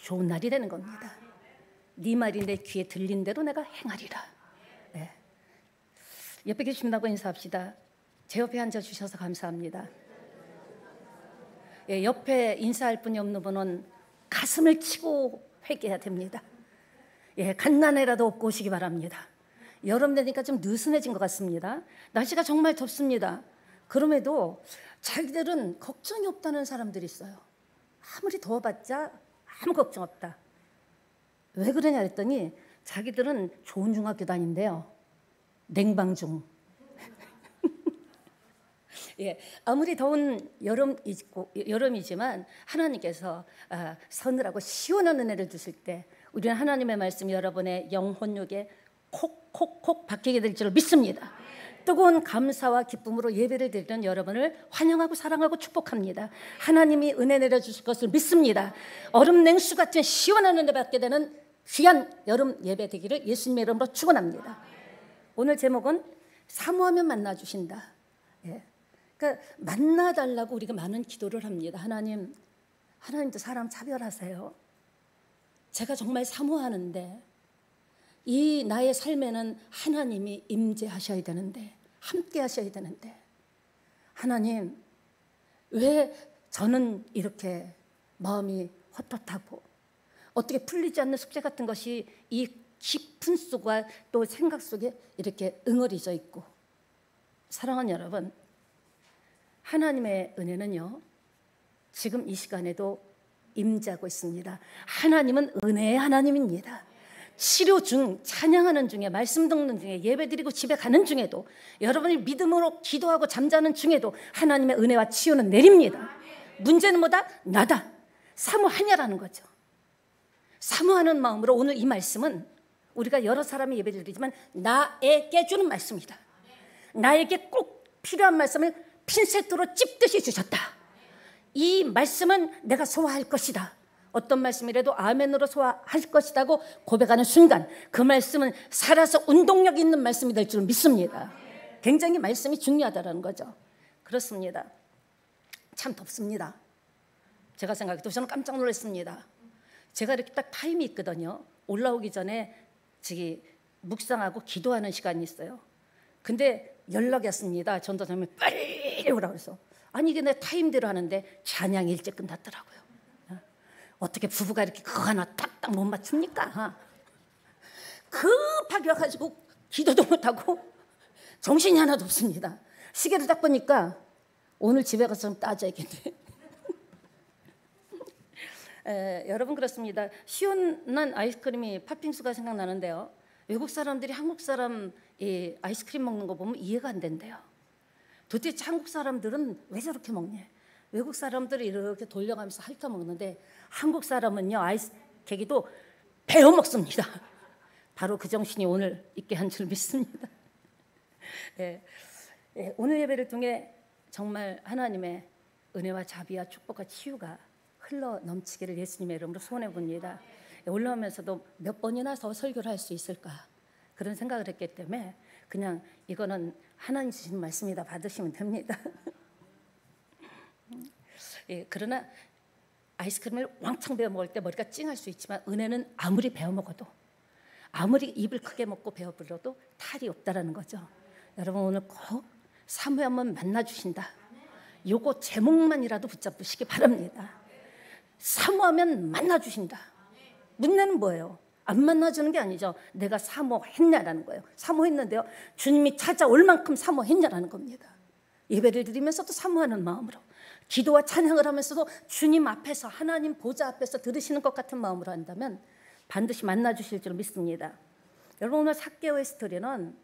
좋은 날이 되는 겁니다. 네 말이 내 귀에 들린 대로 내가 행하리라. 네. 옆에 계신다고 인사합시다. 제 옆에 앉아주셔서 감사합니다. 예, 옆에 인사할 분이 없는 분은 가슴을 치고 회개해야 됩니다. 예, 갓난애라도 업고 오시기 바랍니다. 여름 되니까 좀 느슨해진 것 같습니다. 날씨가 정말 덥습니다. 그럼에도 자기들은 걱정이 없다는 사람들이 있어요. 아무리 더워봤자 아무 걱정 없다. 왜 그러냐 했더니 자기들은 좋은 중학교 다닌대요. 냉방중. 예, 아무리 더운 여름이지만 하나님께서 서늘하고 시원한 은혜를 주실 때 우리는 하나님의 말씀이 여러분의 영혼육에 콕콕콕 박히게 될 줄 믿습니다. 뜨거운 감사와 기쁨으로 예배를 드리는 여러분을 환영하고 사랑하고 축복합니다. 하나님이 은혜 내려주실 것을 믿습니다. 얼음 냉수 같은 시원한 은혜 받게 되는 귀한 여름 예배 되기를 예수님의 이름으로 축원합니다. 오늘 제목은 사모하면 만나주신다. 예. 그러니까 만나달라고 우리가 많은 기도를 합니다. 하나님도 사람 차별하세요. 제가 정말 사모하는데 이 나의 삶에는 하나님이 임재하셔야 되는데, 함께 하셔야 되는데, 하나님 왜 저는 이렇게 마음이 헛헛하고 어떻게 풀리지 않는 숙제 같은 것이 이 깊은 속과 또 생각 속에 이렇게 응어리져 있고. 사랑하는 여러분, 하나님의 은혜는요 지금 이 시간에도 임재하고 있습니다. 하나님은 은혜의 하나님입니다. 치료 중, 찬양하는 중에, 말씀 듣는 중에, 예배 드리고 집에 가는 중에도, 여러분이 믿음으로 기도하고 잠자는 중에도 하나님의 은혜와 치유는 내립니다. 문제는 뭐다? 나다. 사모하냐라는 거죠. 사모하는 마음으로 오늘 이 말씀은 우리가 여러 사람이 예배를 드리지만 나에게 주는 말씀이다. 나에게 꼭 필요한 말씀을 핀셋으로 찝듯이 주셨다. 이 말씀은 내가 소화할 것이다. 어떤 말씀이라도 아멘으로 소화할 것이라고 고백하는 순간 그 말씀은 살아서 운동력 있는 말씀이 될 줄 믿습니다. 굉장히 말씀이 중요하다는 거죠. 그렇습니다. 참 덥습니다. 제가 생각해도 저는 깜짝 놀랐습니다. 제가 이렇게 딱 타임이 있거든요. 올라오기 전에 저기 묵상하고 기도하는 시간이 있어요. 근데 연락이 왔습니다. 전도사님이 빨리 오라고 해서. 아니 이게 내 타임대로 하는데 찬양이 일찍 끝났더라고요. 어떻게 부부가 이렇게 그거 하나 딱딱 못 맞춥니까? 급하게 와가지고 기도도 못하고 정신이 하나도 없습니다. 시계를 딱 보니까 오늘 집에 가서 좀 따져야겠네. 여러분 그렇습니다. 시원한 아이스크림이 팥빙수가 생각나는데요. 외국 사람들이 한국 사람 아이스크림 먹는 거 보면 이해가 안 된대요. 도대체 한국 사람들은 왜 저렇게 먹냐? 외국 사람들이 이렇게 돌려가면서 핥아 먹는데 한국 사람은요 아이스케이크도 베어 먹습니다. 바로 그 정신이 오늘 있게 한 줄 믿습니다. 오늘 예배를 통해 정말 하나님의 은혜와 자비와 축복과 치유가 흘러 넘치기를 예수님의 이름으로 소원해 봅니다. 올라오면서도 몇 번이나 더 설교를 할 수 있을까 그런 생각을 했기 때문에 그냥 이거는 하나님 주신 말씀이다 받으시면 됩니다. 그러나 아이스크림을 왕창 베어 먹을 때 머리가 찡할 수 있지만 은혜는 아무리 베어 먹어도 아무리 입을 크게 먹고 베어 불러도 탈이 없다라는 거죠. 여러분 오늘 꼭 사모하면 만나주신다. 요거 제목만이라도 붙잡으시기 바랍니다. 사모하면 만나주신다. 문제는 뭐예요? 안 만나주는 게 아니죠. 내가 사모했냐라는 거예요. 사모했는데요 주님이 찾아올 만큼 사모했냐라는 겁니다. 예배를 드리면서도 사모하는 마음으로 기도와 찬양을 하면서도 주님 앞에서 하나님 보좌 앞에서 들으시는 것 같은 마음으로 한다면 반드시 만나주실 줄 믿습니다. 여러분 오늘 삭개오의 스토리는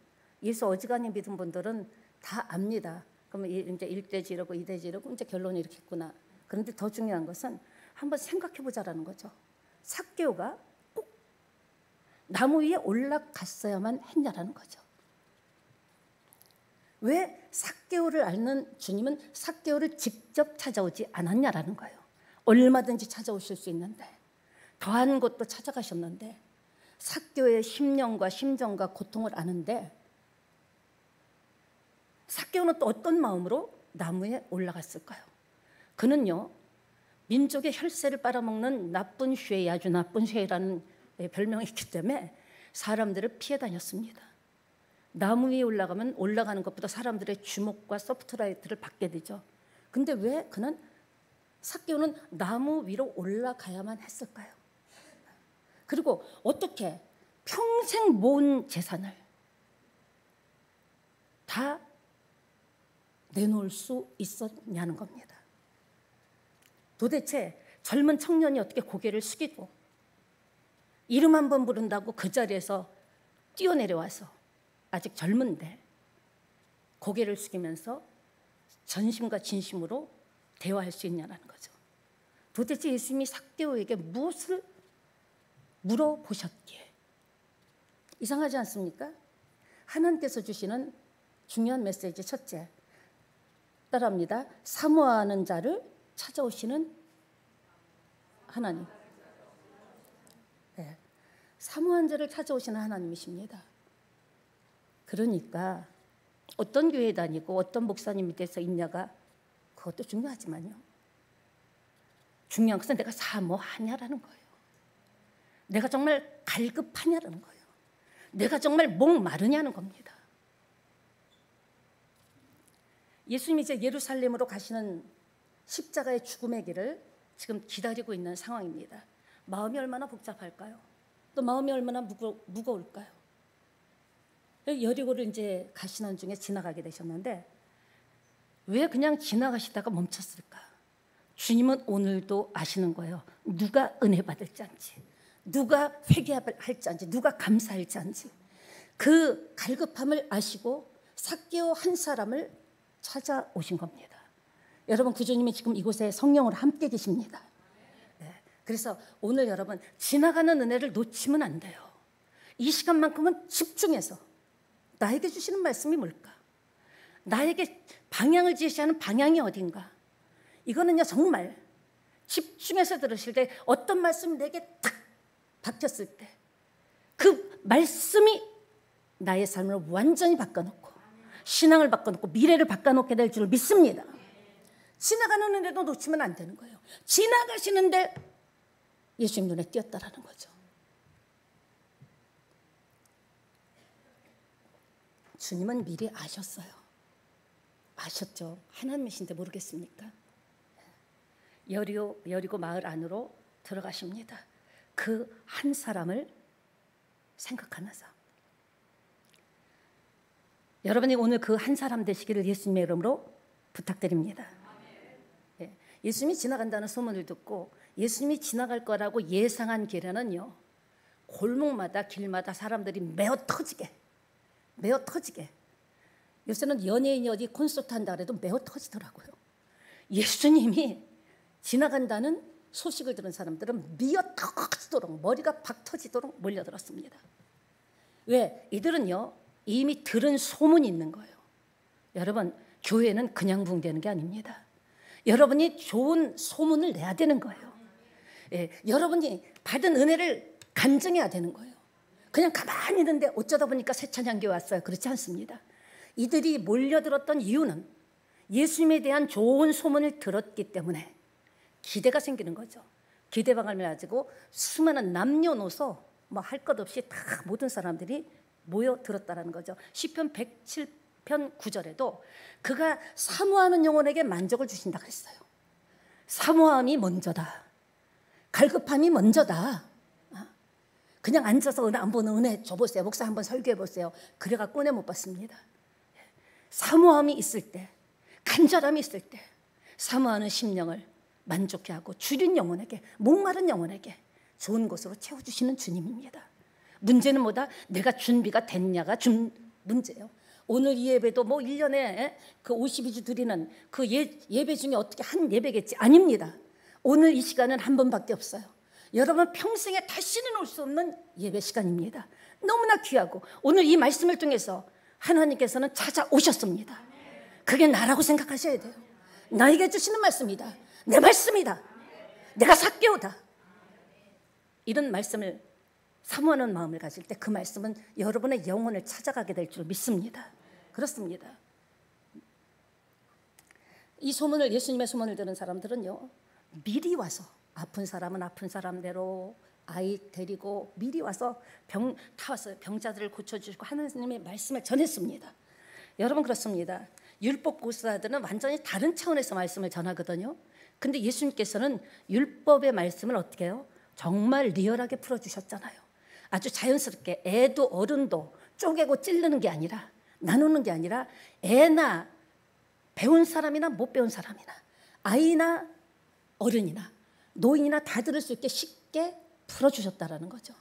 예수 어지간히 믿은 분들은 다 압니다. 그러면 이제 1대지 이러고 2대지 이러고 이제 결론이 이렇게 있구나. 그런데 더 중요한 것은 한번 생각해 보자라는 거죠. 삭개오가 꼭 나무 위에 올라갔어야만 했냐라는 거죠. 왜 삭개오를 앓는 주님은 삭개오를 직접 찾아오지 않았냐라는 거예요. 얼마든지 찾아오실 수 있는데 더한 곳도 찾아가셨는데 삭개오의 심령과 심정과 고통을 아는데 삭개오는 또 어떤 마음으로 나무에 올라갔을까요? 그는요 민족의 혈세를 빨아먹는 나쁜 쉐이, 아주 나쁜 쉐이라는 별명이 있기 때문에 사람들을 피해 다녔습니다. 나무 위에 올라가면 올라가는 것보다 사람들의 주목과 소프트라이트를 받게 되죠. 근데 왜 그는 삭개오는 나무 위로 올라가야만 했을까요? 그리고 어떻게 평생 모은 재산을 다 내놓을 수 있었냐는 겁니다. 도대체 젊은 청년이 어떻게 고개를 숙이고 이름 한 번 부른다고 그 자리에서 뛰어내려와서 아직 젊은데 고개를 숙이면서 전심과 진심으로 대화할 수 있냐는 거죠. 도대체 예수님이 삭개오에게 무엇을 물어보셨기에? 이상하지 않습니까? 하나님께서 주시는 중요한 메시지 첫째, 따라합니다. 사모하는 자를 찾아오시는 하나님. 네. 사모한 자를 찾아오시는 하나님이십니다. 그러니까 어떤 교회 다니고 어떤 목사님 밑에서 있냐가 그것도 중요하지만요, 중요한 것은 내가 사모하냐라는 거예요. 내가 정말 갈급하냐라는 거예요. 내가 정말 목마르냐는 겁니다. 예수님이 이제 예루살렘으로 가시는 십자가의 죽음의 길을 지금 기다리고 있는 상황입니다. 마음이 얼마나 복잡할까요? 또 마음이 얼마나 무거울까요? 여리고를 이제 가시는 중에 지나가게 되셨는데 왜 그냥 지나가시다가 멈췄을까? 주님은 오늘도 아시는 거예요. 누가 은혜 받을지 안지, 누가 회개할지 안지, 누가 감사할지 안지. 그 갈급함을 아시고 삭개오 한 사람을 찾아오신 겁니다. 여러분, 구주님이 지금 이곳에 성령으로 함께 계십니다. 네. 그래서 오늘 여러분 지나가는 은혜를 놓치면 안 돼요. 이 시간만큼은 집중해서 나에게 주시는 말씀이 뭘까? 나에게 방향을 제시하는 방향이 어딘가? 이거는요 정말 집중해서 들으실 때 어떤 말씀이 내게 딱 박혔을 때 그 말씀이 나의 삶을 완전히 바꿔놓고 신앙을 바꿔놓고 미래를 바꿔놓게 될 줄 믿습니다. 지나가는 은혜도 놓치면 안 되는 거예요. 지나가시는데 예수님 눈에 띄었다라는 거죠. 주님은 미리 아셨어요. 아셨죠. 하나님이신데 모르겠습니까? 여리고 마을 안으로 들어가십니다. 그 한 사람을 생각하면서 여러분이 오늘 그 한 사람 되시기를 예수님의 이름으로 부탁드립니다. 예, 예수님이 지나간다는 소문을 듣고 예수님이 지나갈 거라고 예상한 길에는요, 골목마다 길마다 사람들이 메어 터지게 요새는 연예인이 어디 콘서트 한다 그래도 메어 터지더라고요. 예수님이 지나간다는 소식을 들은 사람들은 미어 터지도록 머리가 박 터지도록 몰려들었습니다. 왜? 이들은요 이미 들은 소문이 있는 거예요. 여러분, 교회는 그냥 붕대는 게 아닙니다. 여러분이 좋은 소문을 내야 되는 거예요. 예, 여러분이 받은 은혜를 간증해야 되는 거예요. 그냥 가만히 있는데 어쩌다 보니까 새 찬양교 왔어요. 그렇지 않습니다. 이들이 몰려들었던 이유는 예수님에 대한 좋은 소문을 들었기 때문에 기대가 생기는 거죠. 기대방을 가지고 수많은 남녀노소 뭐 할 것 없이 다 모든 사람들이 모여들었다는 거죠. 시편 107편 9절에도 그가 사모하는 영혼에게 만족을 주신다고 했어요. 사모함이 먼저다. 갈급함이 먼저다. 그냥 앉아서 은혜 안 보는 은혜 줘보세요. 목사 한번 설교해 보세요. 그래갖고 은혜 못 받습니다. 사모함이 있을 때, 간절함이 있을 때 사모하는 심령을 만족해 하고 주린 영혼에게, 목마른 영혼에게 좋은 것으로 채워주시는 주님입니다. 문제는 뭐다? 내가 준비가 됐냐가 문제예요. 오늘 이 예배도 뭐 1년에 그 52주 드리는 그 예배 중에 어떻게 한 예배겠지? 아닙니다. 오늘 이 시간은 한 번밖에 없어요. 여러분 평생에 다시는 올 수 없는 예배 시간입니다. 너무나 귀하고 오늘 이 말씀을 통해서 하나님께서는 찾아오셨습니다. 그게 나라고 생각하셔야 돼요. 나에게 주시는 말씀이다. 내 말씀이다. 내가 삭개오다. 이런 말씀을 사모하는 마음을 가질 때 그 말씀은 여러분의 영혼을 찾아가게 될 줄 믿습니다. 그렇습니다. 이 소문을, 예수님의 소문을 들은 사람들은요 미리 와서 아픈 사람은 아픈 사람대로 아이 데리고 미리 와서 병 다 왔어요. 병자들을 고쳐주시고 하나님의 말씀을 전했습니다. 여러분 그렇습니다. 율법 고사들은 완전히 다른 차원에서 말씀을 전하거든요. 근데 예수님께서는 율법의 말씀을 어떻게 해요? 정말 리얼하게 풀어주셨잖아요. 아주 자연스럽게 애도 어른도 쪼개고 찌르는 게 아니라 나누는 게 아니라 애나 배운 사람이나 못 배운 사람이나 아이나 어른이나 노인이나 다 들을 수 있게 쉽게 풀어주셨다라는 거죠.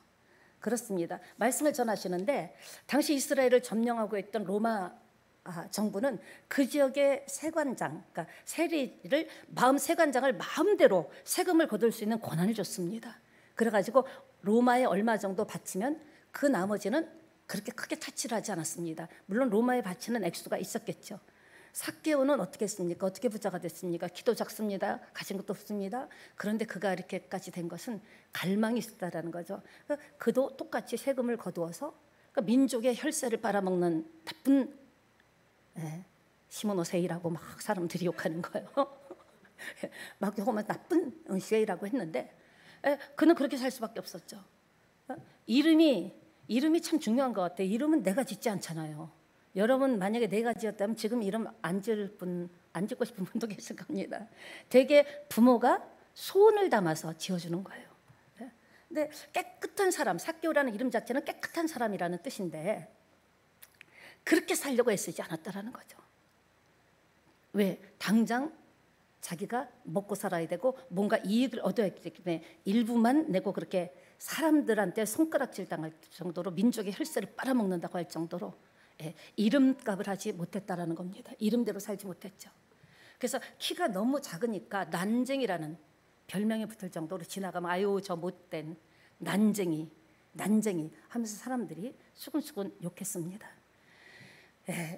그렇습니다. 말씀을 전하시는데 당시 이스라엘을 점령하고 있던 로마 정부는 그 지역의 세관장, 그러니까 세리를 세관장을 마음대로 세금을 거둘 수 있는 권한을 줬습니다. 그래가지고 로마에 얼마 정도 바치면 그 나머지는 그렇게 크게 타치를 하지 않았습니다. 물론 로마에 바치는 액수가 있었겠죠. 삭개오는 어떻게 했습니까? 어떻게 부자가 됐습니까? 키도 작습니다. 가진 것도 없습니다. 그런데 그가 이렇게까지 된 것은 갈망이 있었다라는 거죠. 그도 똑같이 세금을 거두어서 민족의 혈세를 빨아먹는 나쁜 시모노세이라고 막 사람들이 욕하는 거예요. 막 욕하면 나쁜 쉐이라고 했는데 그는 그렇게 살 수밖에 없었죠. 이름이 참 중요한 것 같아요. 이름은 내가 짓지 않잖아요. 여러분 만약에 내가 지었다면 지금 이름 안 짓고 싶은 분도 계실 겁니다. 되게 부모가 소원을 담아서 지어주는 거예요. 근데 깨끗한 사람, 삭개오라는 이름 자체는 깨끗한 사람이라는 뜻인데 그렇게 살려고 애쓰지 않았다라는 거죠. 왜? 당장 자기가 먹고 살아야 되고 뭔가 이익을 얻어야 되기 때문에 일부만 내고 그렇게 사람들한테 손가락질 당할 정도로 민족의 혈세를 빨아먹는다고 할 정도로 이름값을 하지 못했다라는 겁니다. 이름대로 살지 못했죠. 그래서 키가 너무 작으니까 난쟁이라는 별명이 붙을 정도로 지나가면 아유 저 못된 난쟁이 하면서 사람들이 수근수근 욕했습니다.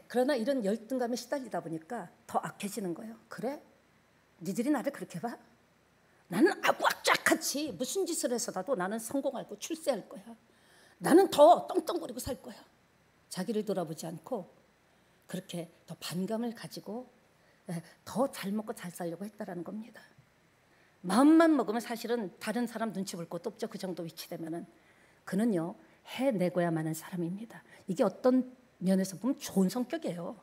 그러나 이런 열등감에 시달리다 보니까 더 악해지는 거예요. 그래? 니들이 나를 그렇게 봐? 나는 악착같이 무슨 짓을 해서라도 나는 성공하고 출세할 거야. 나는 더 떵떵거리고 살 거야. 자기를 돌아보지 않고 그렇게 더 반감을 가지고 더 잘 먹고 잘 살려고 했다라는 겁니다. 마음만 먹으면 사실은 다른 사람 눈치 볼 것도 없죠. 그 정도 위치 되면은 그는요 해내고야 마는 사람입니다. 이게 어떤 면에서 보면 좋은 성격이에요.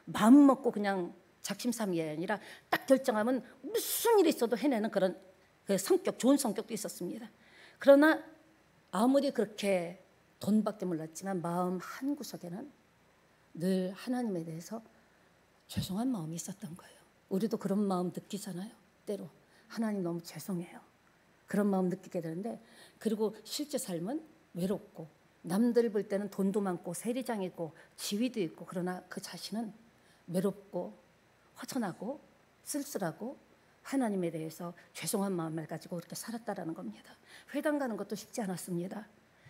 마음 먹고 그냥 작심삼일이 아니라 딱 결정하면 무슨 일이 있어도 해내는 그런 그 성격, 좋은 성격도 있었습니다. 그러나 아무리 그렇게 돈밖에 몰랐지만 마음 한구석에는 늘 하나님에 대해서 죄송한 마음이 있었던 거예요. 우리도 그런 마음 느끼잖아요. 때로 하나님 너무 죄송해요. 그런 마음 느끼게 되는데 그리고 실제 삶은 외롭고 남들 볼 때는 돈도 많고 세리장이고 지위도 있고 그러나 그 자신은 외롭고 허전하고 쓸쓸하고 하나님에 대해서 죄송한 마음을 가지고 그렇게 살았다라는 겁니다. 회당 가는 것도 쉽지 않았습니다.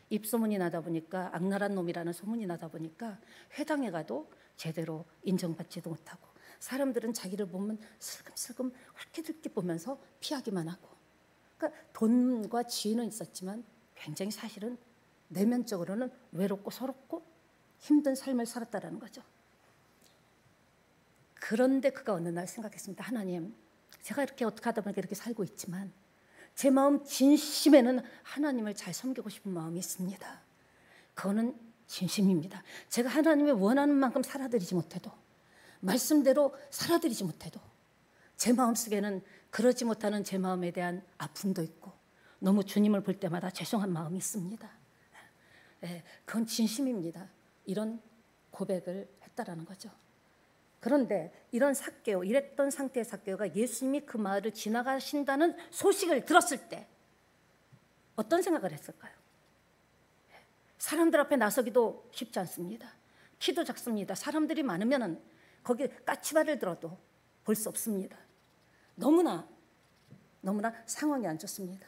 입소문이 나다 보니까 악랄한 놈이라는 소문이 나다 보니까 회당에 가도 제대로 인정받지도 못하고 사람들은 자기를 보면 슬금슬금 헐기들기 보면서 피하기만 하고 그러니까 돈과 지위는 있었지만 굉장히 사실은 내면적으로는 외롭고 서럽고 힘든 삶을 살았다라는 거죠. 그런데 그가 어느 날 생각했습니다. 하나님, 제가 이렇게 어떻게 하다 보니까 이렇게 살고 있지만 제 마음 진심에는 하나님을 잘 섬기고 싶은 마음이 있습니다. 그거는 진심입니다. 제가 하나님의 원하는 만큼 살아드리지 못해도 말씀대로 살아드리지 못해도 제 마음속에는 그러지 못하는 제 마음에 대한 아픔도 있고 너무 주님을 볼 때마다 죄송한 마음이 있습니다. 그건 진심입니다. 이런 고백을 했다라는 거죠. 그런데 이랬던 상태의 삭개오가 예수님이 그 마을을 지나가신다는 소식을 들었을 때 어떤 생각을 했을까요? 사람들 앞에 나서기도 쉽지 않습니다. 키도 작습니다. 사람들이 많으면 거기 까치발을 들어도 볼 수 없습니다. 너무나 상황이 안 좋습니다.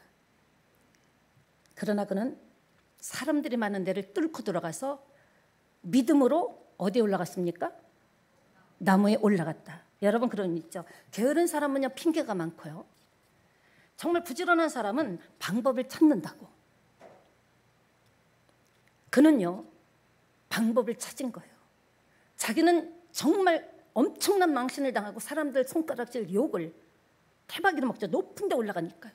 그러나 그는 사람들이 많은 데를 뚫고 들어가서 믿음으로 어디에 올라갔습니까? 나무에 올라갔다. 여러분 그런 일 있죠. 게으른 사람은요 핑계가 많고요. 정말 부지런한 사람은 방법을 찾는다고. 그는요 방법을 찾은 거예요. 자기는 정말 엄청난 망신을 당하고 사람들 손가락질 욕을 대박이도 먹죠. 높은 데 올라가니까요.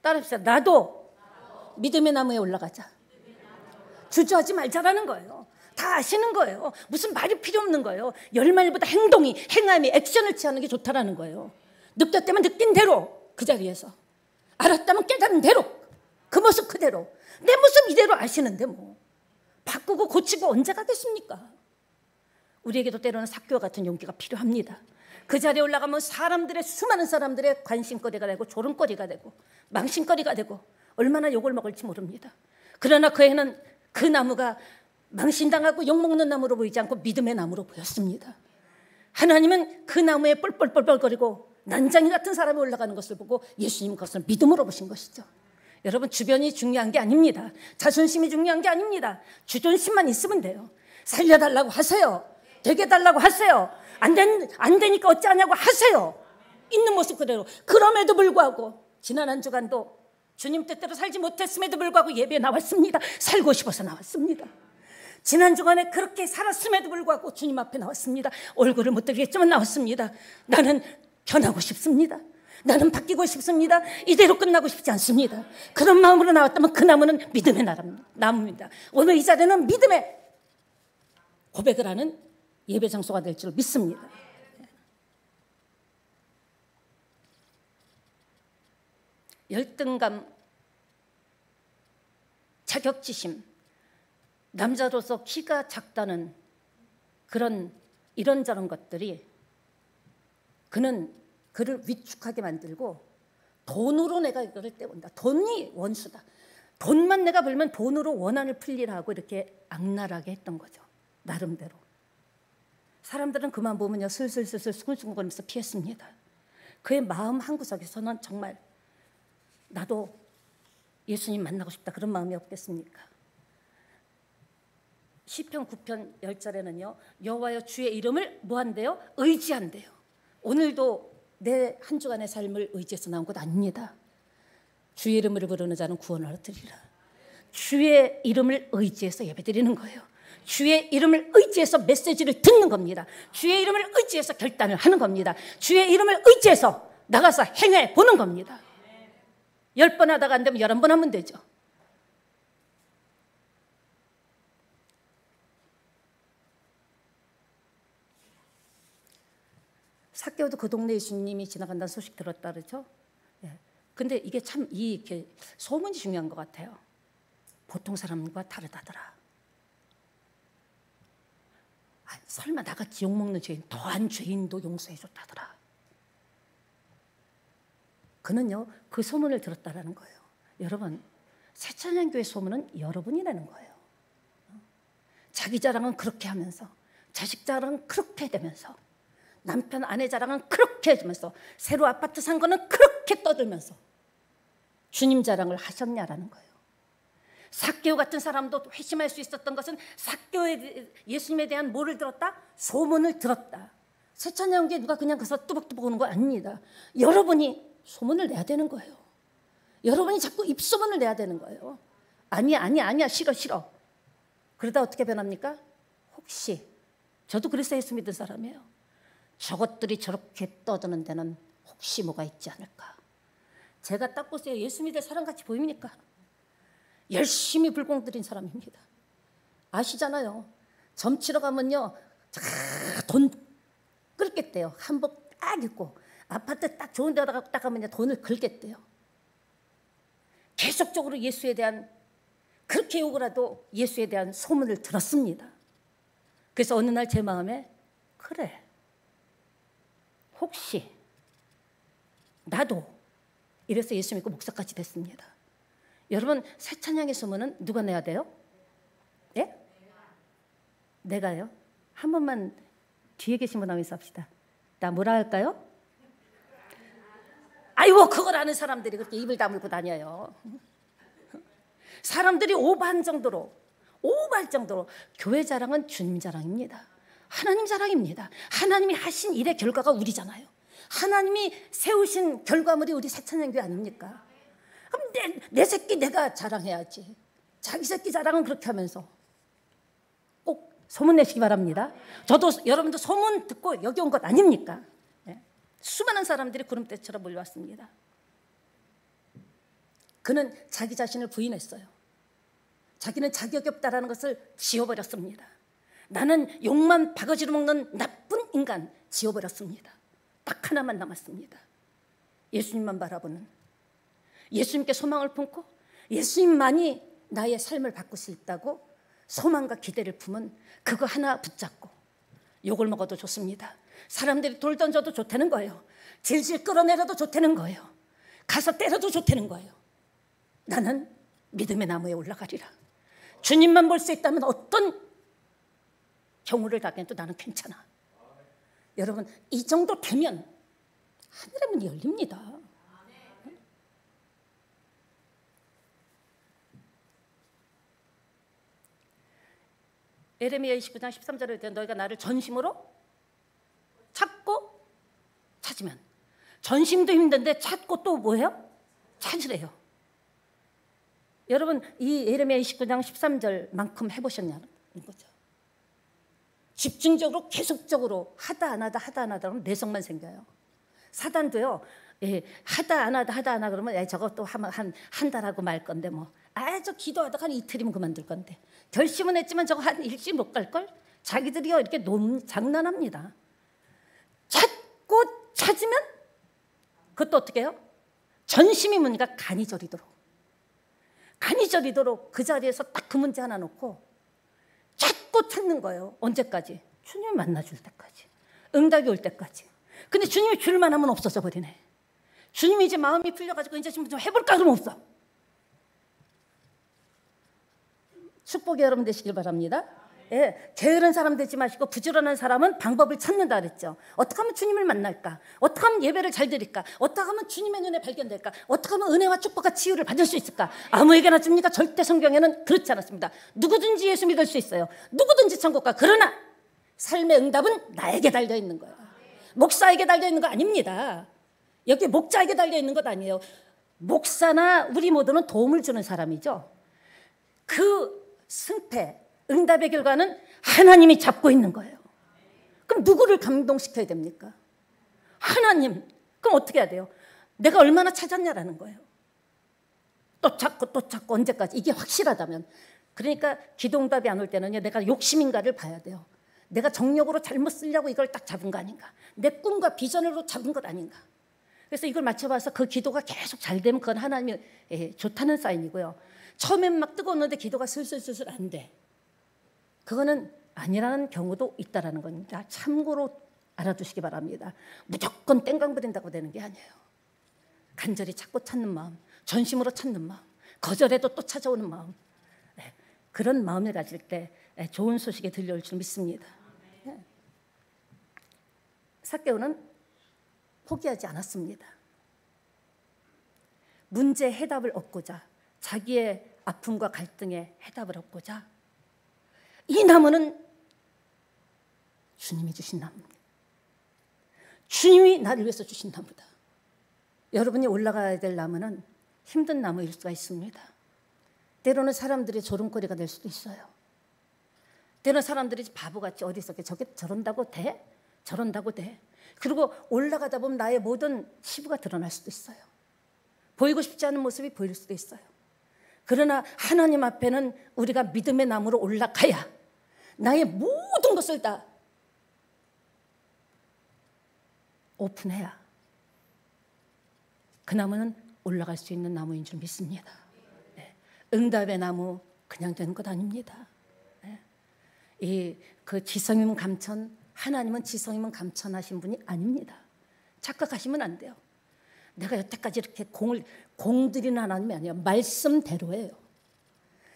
따라합시다. 나도 믿음의 나무에 올라가자. 주저하지 말자라는 거예요. 다 아시는 거예요. 무슨 말이 필요 없는 거예요. 열말보다 행함이 액션을 취하는 게 좋다라는 거예요. 느꼈다면 느낀 대로 그 자리에서, 알았다면 깨달은 대로, 그 모습 그대로, 내 모습 이대로 아시는데 뭐 바꾸고 고치고 언제 가겠습니까? 우리에게도 때로는 삭개와 같은 용기가 필요합니다. 그 자리에 올라가면 수많은 사람들의 관심거리가 되고 조롱거리가 되고 망신거리가 되고 얼마나 욕을 먹을지 모릅니다. 그러나 그 애는 그 나무가 망신당하고 욕먹는 나무로 보이지 않고 믿음의 나무로 보였습니다. 하나님은 그 나무에 뻘뻘뻘뻘거리고 난장이 같은 사람이 올라가는 것을 보고 예수님 그것을 믿음으로 보신 것이죠. 여러분, 주변이 중요한 게 아닙니다. 자존심이 중요한 게 아닙니다. 주존심만 있으면 돼요. 살려달라고 하세요. 되게 달라고 하세요. 안 되니까 어찌하냐고 하세요. 있는 모습 그대로. 그럼에도 불구하고 지난 한 주간도 주님 뜻대로 살지 못했음에도 불구하고 예배에 나왔습니다. 살고 싶어서 나왔습니다. 지난 주간에 그렇게 살았음에도 불구하고 주님 앞에 나왔습니다. 얼굴을 못 들겠지만 나왔습니다. 나는 변하고 싶습니다. 나는 바뀌고 싶습니다. 이대로 끝나고 싶지 않습니다. 그런 마음으로 나왔다면 그 나무는 믿음의 나무입니다. 오늘 이 자리는 믿음의 고백을 하는 예배 장소가 될 줄 믿습니다. 열등감, 자격지심, 남자로서 키가 작다는 그런 이런저런 것들이 그를 위축하게 만들고 돈으로 내가 이거를 때운다. 돈이 원수다. 돈만 내가 벌면 돈으로 원한을 풀리라 하고 이렇게 악랄하게 했던 거죠. 나름대로. 사람들은 그만 보면요 슬슬슬슬 수근수근거리면서 피했습니다. 그의 마음 한구석에서는 정말 나도 예수님 만나고 싶다 그런 마음이 없겠습니까? 시편 9편 10절에는요 여호와여 주의 이름을 뭐한대요? 의지한대요. 오늘도 내 한 주간의 삶을 의지해서 나온 것 아닙니다. 주의 이름을 부르는 자는 구원을 얻으리라. 주의 이름을 의지해서 예배드리는 거예요. 주의 이름을 의지해서 메시지를 듣는 겁니다. 주의 이름을 의지해서 결단을 하는 겁니다. 주의 이름을 의지해서 나가서 행해 보는 겁니다. 10번 하다가 안 되면 11번 하면 되죠. 삭개오도 그 동네 예수님이 지나간다는 소식 들었다 그러죠. 근데 이게 참 이렇게 소문이 중요한 것 같아요. 보통 사람과 다르다더라. 설마 나같이 욕먹는 죄인, 더한 죄인도 용서해줬다더라. 그는요 그 소문을 들었다라는 거예요. 여러분, 새찬양교회 소문은 여러분이 내는 거예요. 자기 자랑은 그렇게 하면서, 자식 자랑은 그렇게 되면서, 남편 아내 자랑은 그렇게 해주면서, 새로 아파트 산 거는 그렇게 떠들면서 주님 자랑을 하셨냐라는 거예요. 삭개오 같은 사람도 회심할 수 있었던 것은 삭개오의 예수님에 대한 뭐를 들었다? 소문을 들었다. 새찬양교회 누가 그냥 가서 뚜벅뚜벅 오는 거 아닙니다. 여러분이 소문을 내야 되는 거예요. 여러분이 자꾸 입소문을 내야 되는 거예요. 아니야 싫어. 그러다 어떻게 변합니까? 혹시, 저도 그래서 예수 믿은 사람이에요. 저것들이 저렇게 떠드는 데는 혹시 뭐가 있지 않을까. 제가 딱 보세요. 예수 믿을 사람같이 보입니까? 열심히 불공 들인 사람입니다. 아시잖아요. 점치러 가면요 돈 끌겠대요. 한복 딱 입고 아파트 딱 좋은 데 딱 가면 돈을 긁겠대요. 계속적으로 예수에 대한, 그렇게 욕을 해도 예수에 대한 소문을 들었습니다. 그래서 어느 날 제 마음에, 그래, 혹시 나도, 이래서 예수 믿고 목사까지 됐습니다. 여러분, 새 찬양의 소문은 누가 내야 돼요? 예? 내가요? 한 번만 뒤에 계신 분 하면서 합시다. 나 뭐라 할까요? 아이고, 그걸 아는 사람들이 그렇게 입을 다물고 다녀요. 사람들이 오버할 정도로 교회 자랑은 주님 자랑입니다. 하나님 자랑입니다. 하나님이 하신 일의 결과가 우리잖아요. 하나님이 세우신 결과물이 우리 새찬양교회 아닙니까? 그럼 내 새끼 내가 자랑해야지. 자기 새끼 자랑은 그렇게 하면서 꼭 소문 내시기 바랍니다. 저도 여러분도 소문 듣고 여기 온 것 아닙니까? 네. 수많은 사람들이 구름대처럼 몰려왔습니다. 그는 자기 자신을 부인했어요. 자기는 자격이 없다라는 것을 지워버렸습니다. 나는 욕만 바가지로 먹는 나쁜 인간 지워버렸습니다. 딱 하나만 남았습니다. 예수님만 바라보는, 예수님께 소망을 품고 예수님만이 나의 삶을 바꿀 수 있다고 소망과 기대를 품은 그거 하나 붙잡고 욕을 먹어도 좋습니다. 사람들이 돌 던져도 좋다는 거예요. 질질 끌어내려도 좋다는 거예요. 가서 때려도 좋다는 거예요. 나는 믿음의 나무에 올라가리라. 주님만 볼 수 있다면 어떤 경우를 당해도 나는 괜찮아. 여러분, 이 정도 되면 하늘의 문이 열립니다. 예레미야 29장 13절에 너희가 나를 전심으로 찾고 찾으면, 전심도 힘든데 찾고 또 뭐예요? 찾으래요. 여러분, 이 예레미야 29장 13절만큼 해보셨냐는 거죠. 집중적으로 계속적으로 하다 안 하다 그러면 내성만 생겨요. 사단도요, 하다 안 하다 그러면 저거 또 한 달하고 말 건데 저 기도하다가 한 이틀이면 그만둘 건데, 결심은 했지만 저거 한 일주일 못 갈걸? 자기들이요 이렇게 장난합니다. 찾고 찾으면 그것도 어떻게 해요? 전심이 뭔가 간이 저리도록 그 자리에서 딱 그 문제 하나 놓고 찾고 찾는 거예요. 언제까지? 주님 만나줄 때까지, 응답이 올 때까지. 근데 주님이 줄만 하면 없어져 버리네. 주님이 이제 마음이 풀려가지고 이제 좀 해볼까 그러면 없어. 축복이 여러분 되시길 바랍니다. 예, 게으른 사람 되지 마시고 부지런한 사람은 방법을 찾는다 그랬죠. 어떻게 하면 주님을 만날까? 어떻게 하면 예배를 잘 드릴까? 어떻게 하면 주님의 눈에 발견될까? 어떻게 하면 은혜와 축복과 치유를 받을 수 있을까? 아무에게나 줍니까? 절대 성경에는 그렇지 않았습니다. 누구든지 예수 믿을 수 있어요. 누구든지 천국 가. 그러나 삶의 응답은 나에게 달려있는 거예요. 목사에게 달려있는 거 아닙니다. 여기 목자에게 달려있는 것 아니에요. 목사나 우리 모두는 도움을 주는 사람이죠. 그 승패, 응답의 결과는 하나님이 잡고 있는 거예요. 그럼 누구를 감동시켜야 됩니까? 하나님. 그럼 어떻게 해야 돼요? 내가 얼마나 찾았냐라는 거예요. 또 찾고 언제까지? 이게 확실하다면. 그러니까 기도응답이 안 올 때는요, 내가 욕심인가를 봐야 돼요. 내가 정력으로 잘못 쓰려고 이걸 딱 잡은 거 아닌가? 내 꿈과 비전으로 잡은 것 아닌가? 그래서 이걸 맞춰봐서 그 기도가 계속 잘 되면 그건 하나님이 좋다는 사인이고요. 처음엔 막 뜨거웠는데 기도가 슬슬 안 돼. 그거는 아니라는 경우도 있다라는 겁니다. 참고로 알아두시기 바랍니다. 무조건 땡강 부린다고 되는 게 아니에요. 간절히 찾고 찾는 마음, 전심으로 찾는 마음, 거절해도 또 찾아오는 마음, 그런 마음을 가질 때 좋은 소식이 들려올 줄 믿습니다. 삭개오는 포기하지 않았습니다. 문제의 해답을 얻고자, 자기의 아픔과 갈등에 해답을 얻고자, 이 나무는 주님이 주신 나무입니다. 주님이 나를 위해서 주신 나무다. 여러분이 올라가야 될 나무는 힘든 나무일 수가 있습니다. 때로는 사람들의 조롱거리가 될 수도 있어요. 때로는 사람들이 바보같이 어디서 저게 저런다고 돼? 저런다고 돼? 그리고 올라가다 보면 나의 모든 치부가 드러날 수도 있어요. 보이고 싶지 않은 모습이 보일 수도 있어요. 그러나 하나님 앞에는 우리가 믿음의 나무로 올라가야 나의 모든 것을 다 오픈해야 그 나무는 올라갈 수 있는 나무인 줄 믿습니다. 응답의 나무 그냥 되는 것 아닙니다. 그 지성이면 감천, 하나님은 지성이면 감천하신 분이 아닙니다. 착각하시면 안 돼요. 내가 여태까지 이렇게 공들이는 하나님이 아니에요. 말씀대로예요.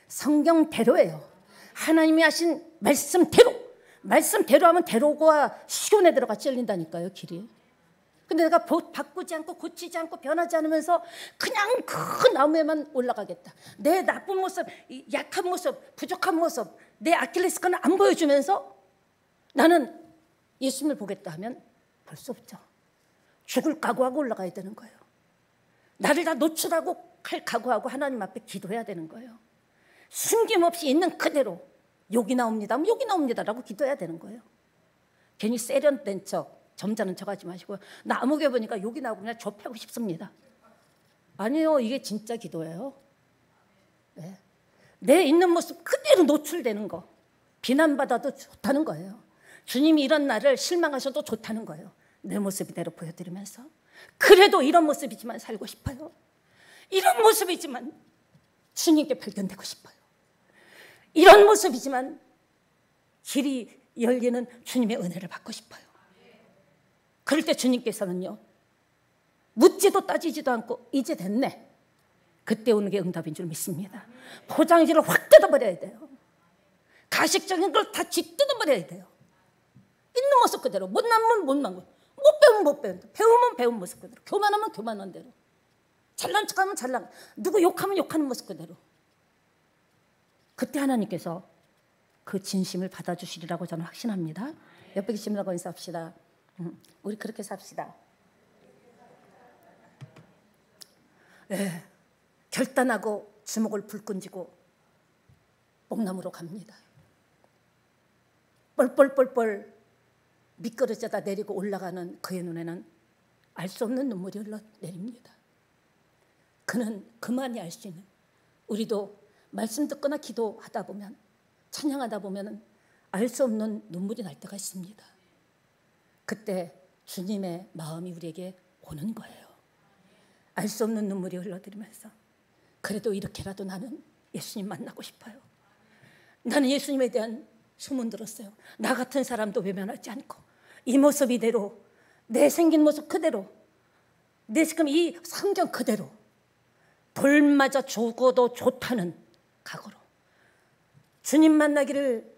성경대로예요. 하나님이 하신 말씀대로 하면 대로가 시온에 들어가 찔린다니까요, 길이. 근데 내가 바꾸지 않고 고치지 않고 변하지 않으면서 그냥 그 나무에만 올라가겠다. 내 나쁜 모습, 약한 모습, 부족한 모습, 내 아킬레스건을 안 보여주면서 나는 예수님을 보겠다 하면 볼 수 없죠. 죽을 각오하고 올라가야 되는 거예요. 나를 다 노출하고 갈 각오하고 하나님 앞에 기도해야 되는 거예요. 숨김없이 있는 그대로 욕이 나옵니다. 욕이 나옵니다라고 기도해야 되는 거예요. 괜히 세련된 척, 점잖은 척하지 마시고요. 나 아무개 보니까 욕이 나고 그냥 좁히고 싶습니다. 아니요, 이게 진짜 기도예요. 네. 내 있는 모습 그대로 노출되는 거, 비난받아도 좋다는 거예요. 주님이 이런 나를 실망하셔도 좋다는 거예요. 내 모습 이대로 보여드리면서 그래도 이런 모습이지만 살고 싶어요. 이런 모습이지만 주님께 발견되고 싶어요. 이런 모습이지만 길이 열리는 주님의 은혜를 받고 싶어요. 그럴 때 주님께서는요, 묻지도 따지지도 않고 이제 됐네, 그때 오는 게 응답인 줄 믿습니다. 포장지를 확 뜯어버려야 돼요. 가식적인 걸 다 뜯어버려야 돼요. 있는 모습 그대로, 못나면 못난 거, 못 배우면 못 배운 대로, 배우면 배운 모습 그대로, 교만하면 교만한 대로, 잘난 척하면 잘난, 누구 욕하면 욕하는 모습 그대로. 그때 하나님께서 그 진심을 받아주시리라고 저는 확신합니다. 옆에 계신 분하고 인사합시다. 우리 그렇게 삽시다. 네, 결단하고 주먹을 불끈 쥐고 뽕나무로 갑니다. 뻘뻘뻘뻘 미끄러져다 내리고 올라가는 그의 눈에는 알 수 없는 눈물이 흘러내립니다. 그는 그만이 알 수 있는, 우리도 말씀 듣거나 기도하다 보면, 찬양하다 보면 알 수 없는 눈물이 날 때가 있습니다. 그때 주님의 마음이 우리에게 오는 거예요. 알 수 없는 눈물이 흘러들면서 그래도 이렇게라도 나는 예수님 만나고 싶어요. 나는 예수님에 대한 소문 들었어요. 나 같은 사람도 외면하지 않고 이 모습 이대로, 내 생긴 모습 그대로, 내 지금 이 성경 그대로 돌맞아 죽어도 좋다는 각오로 주님 만나기를,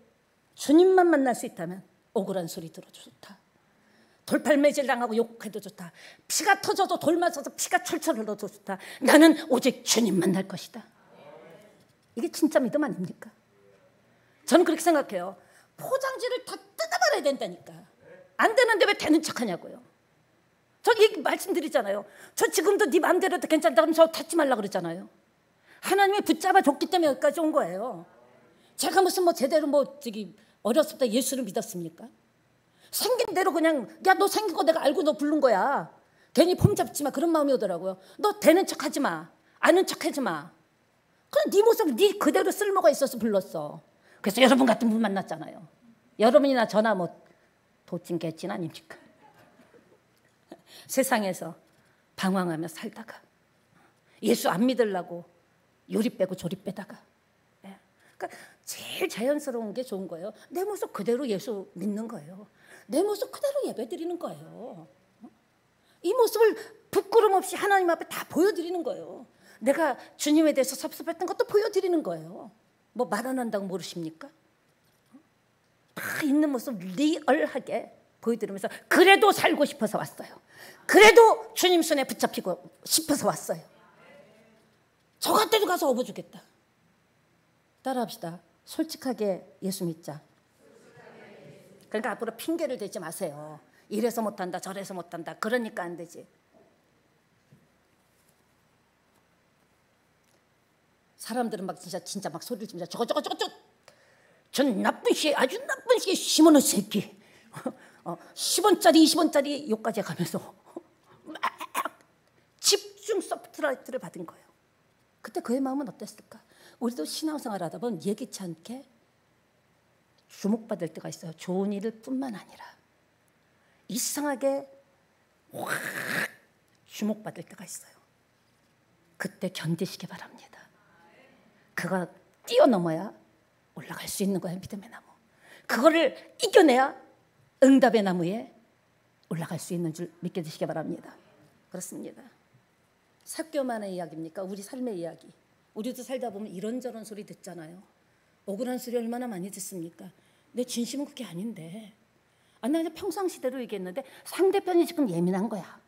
주님만 만날 수 있다면 억울한 소리 들어도 좋다, 돌팔매질 당하고 욕해도 좋다, 피가 터져도 돌 맞아서 피가 철철 흘러도 좋다, 나는 오직 주님 만날 것이다. 이게 진짜 믿음 아닙니까? 저는 그렇게 생각해요. 포장지를 다 뜯어버려야 된다니까. 안 되는데 왜 되는 척하냐고요. 저 이 말씀드리잖아요. 저 지금도 네 마음대로 도 괜찮다 그러면 저 닫지 말라 그랬잖아요. 하나님이 붙잡아 줬기 때문에 여기까지 온 거예요. 제가 무슨 뭐 제대로 뭐 저기 어렸을 때 예수를 믿었습니까? 생긴 대로 그냥, 야 너 생긴 거 내가 알고 너 부른 거야, 괜히 폼 잡지 마, 그런 마음이 오더라고요. 너 되는 척 하지 마, 아는 척 하지 마. 그럼 네 모습 네 그대로 쓸모가 있어서 불렀어. 그래서 여러분 같은 분 만났잖아요. 여러분이나 저나 뭐 도찐 개찐 아닙니까? 세상에서 방황하며 살다가 예수 안 믿으려고 요리 빼고 조리 빼다가, 그러니까 제일 자연스러운 게 좋은 거예요. 내 모습 그대로 예수 믿는 거예요. 내 모습 그대로 예배 드리는 거예요. 이 모습을 부끄럼 없이 하나님 앞에 다 보여드리는 거예요. 내가 주님에 대해서 섭섭했던 것도 보여드리는 거예요. 뭐 말 안 한다고 모르십니까? 다 있는 모습 리얼하게 보여드리면서 그래도 살고 싶어서 왔어요. 그래도 주님 손에 붙잡히고 싶어서 왔어요. 저 같아도 가서 업어주겠다. 따라합시다. 솔직하게 예수 믿자. 그러니까 앞으로 핑계를 대지 마세요. 이래서 못한다, 저래서 못한다, 그러니까 안 되지. 사람들은 막 진짜 막 소리를 지면서 저거 전 나쁜 씨, 아주 나쁜 씨, 심어놓은 새끼, 10원짜리 20원짜리 욕까지 가면서 막 집중 서브타이틀을 받은 거예요. 그때 그의 마음은 어땠을까? 우리도 신앙생활 하다 보면 예기치 않게 주목받을 때가 있어요. 좋은 일 뿐만 아니라 이상하게 확 주목받을 때가 있어요. 그때 견디시기 바랍니다. 그가 뛰어넘어야 올라갈 수 있는 거예요. 믿음의 나무. 그거를 이겨내야 응답의 나무에 올라갈 수 있는 줄 믿게 되시기 바랍니다. 그렇습니다. 사교만의 이야기입니까? 우리 삶의 이야기. 우리도 살다 보면 이런저런 소리 듣잖아요. 억울한 소리 얼마나 많이 듣습니까? 내 진심은 그게 아닌데, 나 그냥 평상시대로 얘기했는데 상대편이 지금 예민한 거야.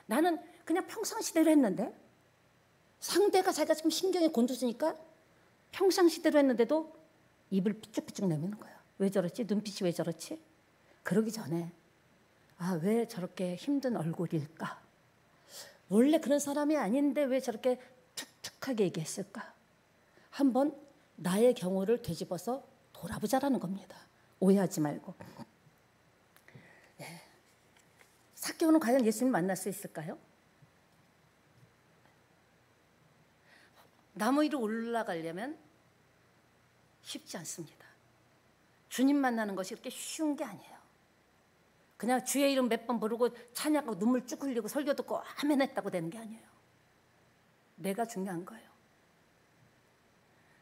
나는 그냥 평상시대로 했는데 상대가 자기가 지금 신경이 곤두서니까 평상시대로 했는데도 입을 삐쭉삐쭉 내미는 거야. 왜 저렇지? 눈빛이 왜 저렇지? 그러기 전에 왜 저렇게 힘든 얼굴일까? 원래 그런 사람이 아닌데 왜 저렇게 툭툭하게 얘기했을까? 한번 나의 경우를 되짚어서 돌아보자라는 겁니다. 오해하지 말고. 삭개오는 과연 예수님 만날 수 있을까요? 나무 위로 올라가려면 쉽지 않습니다. 주님 만나는 것이 그렇게 쉬운 게 아니에요. 그냥 주의 이름 몇 번 부르고 찬양하고 눈물 쭉 흘리고 설교 듣고 아멘 했다고 되는 게 아니에요. 내가 중요한 거예요.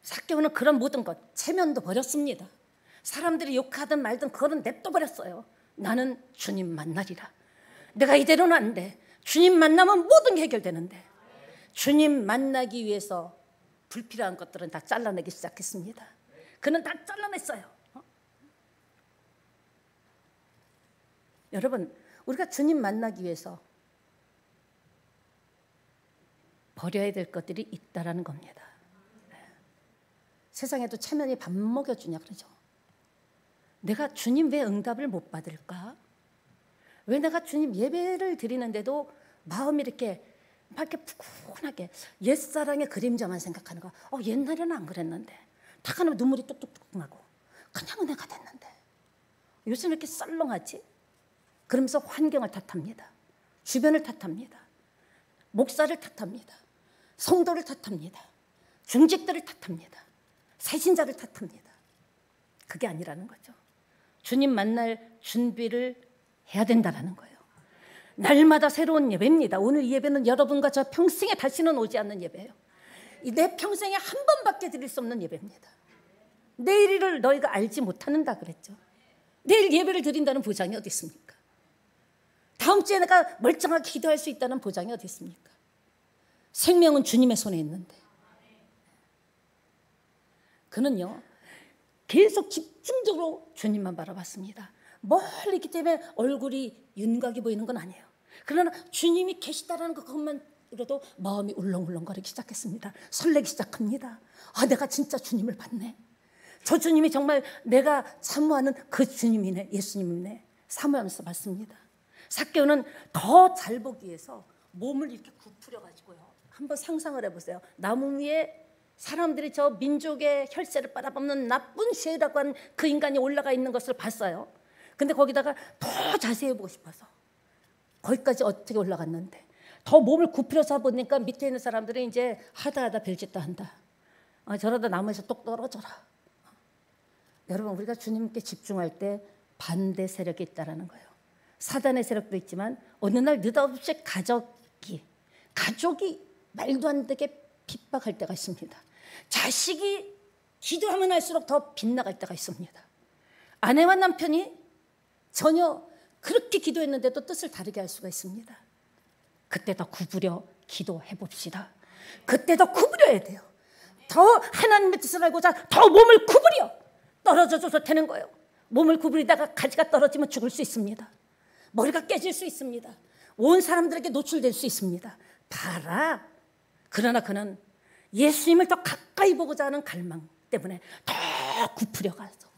삭개오는 그런 모든 것, 체면도 버렸습니다. 사람들이 욕하든 말든 그거는 냅둬 버렸어요. 나는 주님 만나리라. 내가 이대로는 안 돼. 주님 만나면 모든 게 해결되는데, 주님 만나기 위해서 불필요한 것들은 다 잘라내기 시작했습니다. 그는 다 잘라냈어요. 여러분, 우리가 주님 만나기 위해서 버려야 될 것들이 있다라는 겁니다. 세상에도 체면이 밥 먹여주냐 그러죠. 내가 주님 왜 응답을 못 받을까? 왜 내가 주님 예배를 드리는데도 마음이 이렇게 막 이렇게 푸근하게 옛사랑의 그림자만 생각하는 거. 옛날에는 안 그랬는데 탁 하면 눈물이 뚝뚝뚝 나고 그냥 은혜가 됐는데 요즘 이렇게 썰렁하지? 그러면서 환경을 탓합니다. 주변을 탓합니다. 목사를 탓합니다. 성도를 탓합니다. 중직들을 탓합니다. 새신자를 탓합니다. 그게 아니라는 거죠. 주님 만날 준비를 해야 된다는 거예요. 날마다 새로운 예배입니다. 오늘 이 예배는 여러분과 저 평생에 다시는 오지 않는 예배예요. 내 평생에 한 번밖에 드릴 수 없는 예배입니다. 내일을 너희가 알지 못하는다 그랬죠. 내일 예배를 드린다는 보장이 어디 있습니까? 다음 주에 내가 멀쩡하게 기도할 수 있다는 보장이 어디 있습니까? 생명은 주님의 손에 있는데. 그는요 계속 집중적으로 주님만 바라봤습니다. 멀리 있기 때문에 얼굴이 윤곽이 보이는 건 아니에요. 그러나 주님이 계시다라는 그것만으로도 마음이 울렁울렁거리기 시작했습니다. 설레기 시작합니다. 내가 진짜 주님을 봤네. 저 주님이 정말 내가 사모하는 그 주님이네, 예수님이네 사모하면서 봤습니다. 삭개오는 더 잘 보기 위해서 몸을 이렇게 굽히려 가지고요. 한번 상상을 해보세요. 나무 위에 사람들이 저 민족의 혈세를 빨아먹는 나쁜 쉐라고 한 그 인간이 올라가 있는 것을 봤어요. 근데 거기다가 더 자세히 보고 싶어서 거기까지 어떻게 올라갔는데 더 몸을 굽히려서 보니까 밑에 있는 사람들이 이제 하다 별짓도 한다. 저러다 나무에서 똑 떨어져라. 여러분, 우리가 주님께 집중할 때 반대 세력이 있다라는 거예요. 사단의 세력도 있지만 어느 날 느닷없이 가족이 말도 안 되게 핍박할 때가 있습니다. 자식이 기도하면 할수록 더 빗나갈 때가 있습니다. 아내와 남편이 전혀 그렇게 기도했는데도 뜻을 다르게 할 수가 있습니다. 그때 더 구부려 기도해 봅시다. 그때 더 구부려야 돼요. 더 하나님의 뜻을 알고자 더 몸을 구부려 떨어져줘서 되는 거예요. 몸을 구부리다가 가지가 떨어지면 죽을 수 있습니다. 머리가 깨질 수 있습니다. 온 사람들에게 노출될 수 있습니다. 봐라. 그러나 그는 예수님을 더 가까이 보고자 하는 갈망 때문에 더 굽으려 가서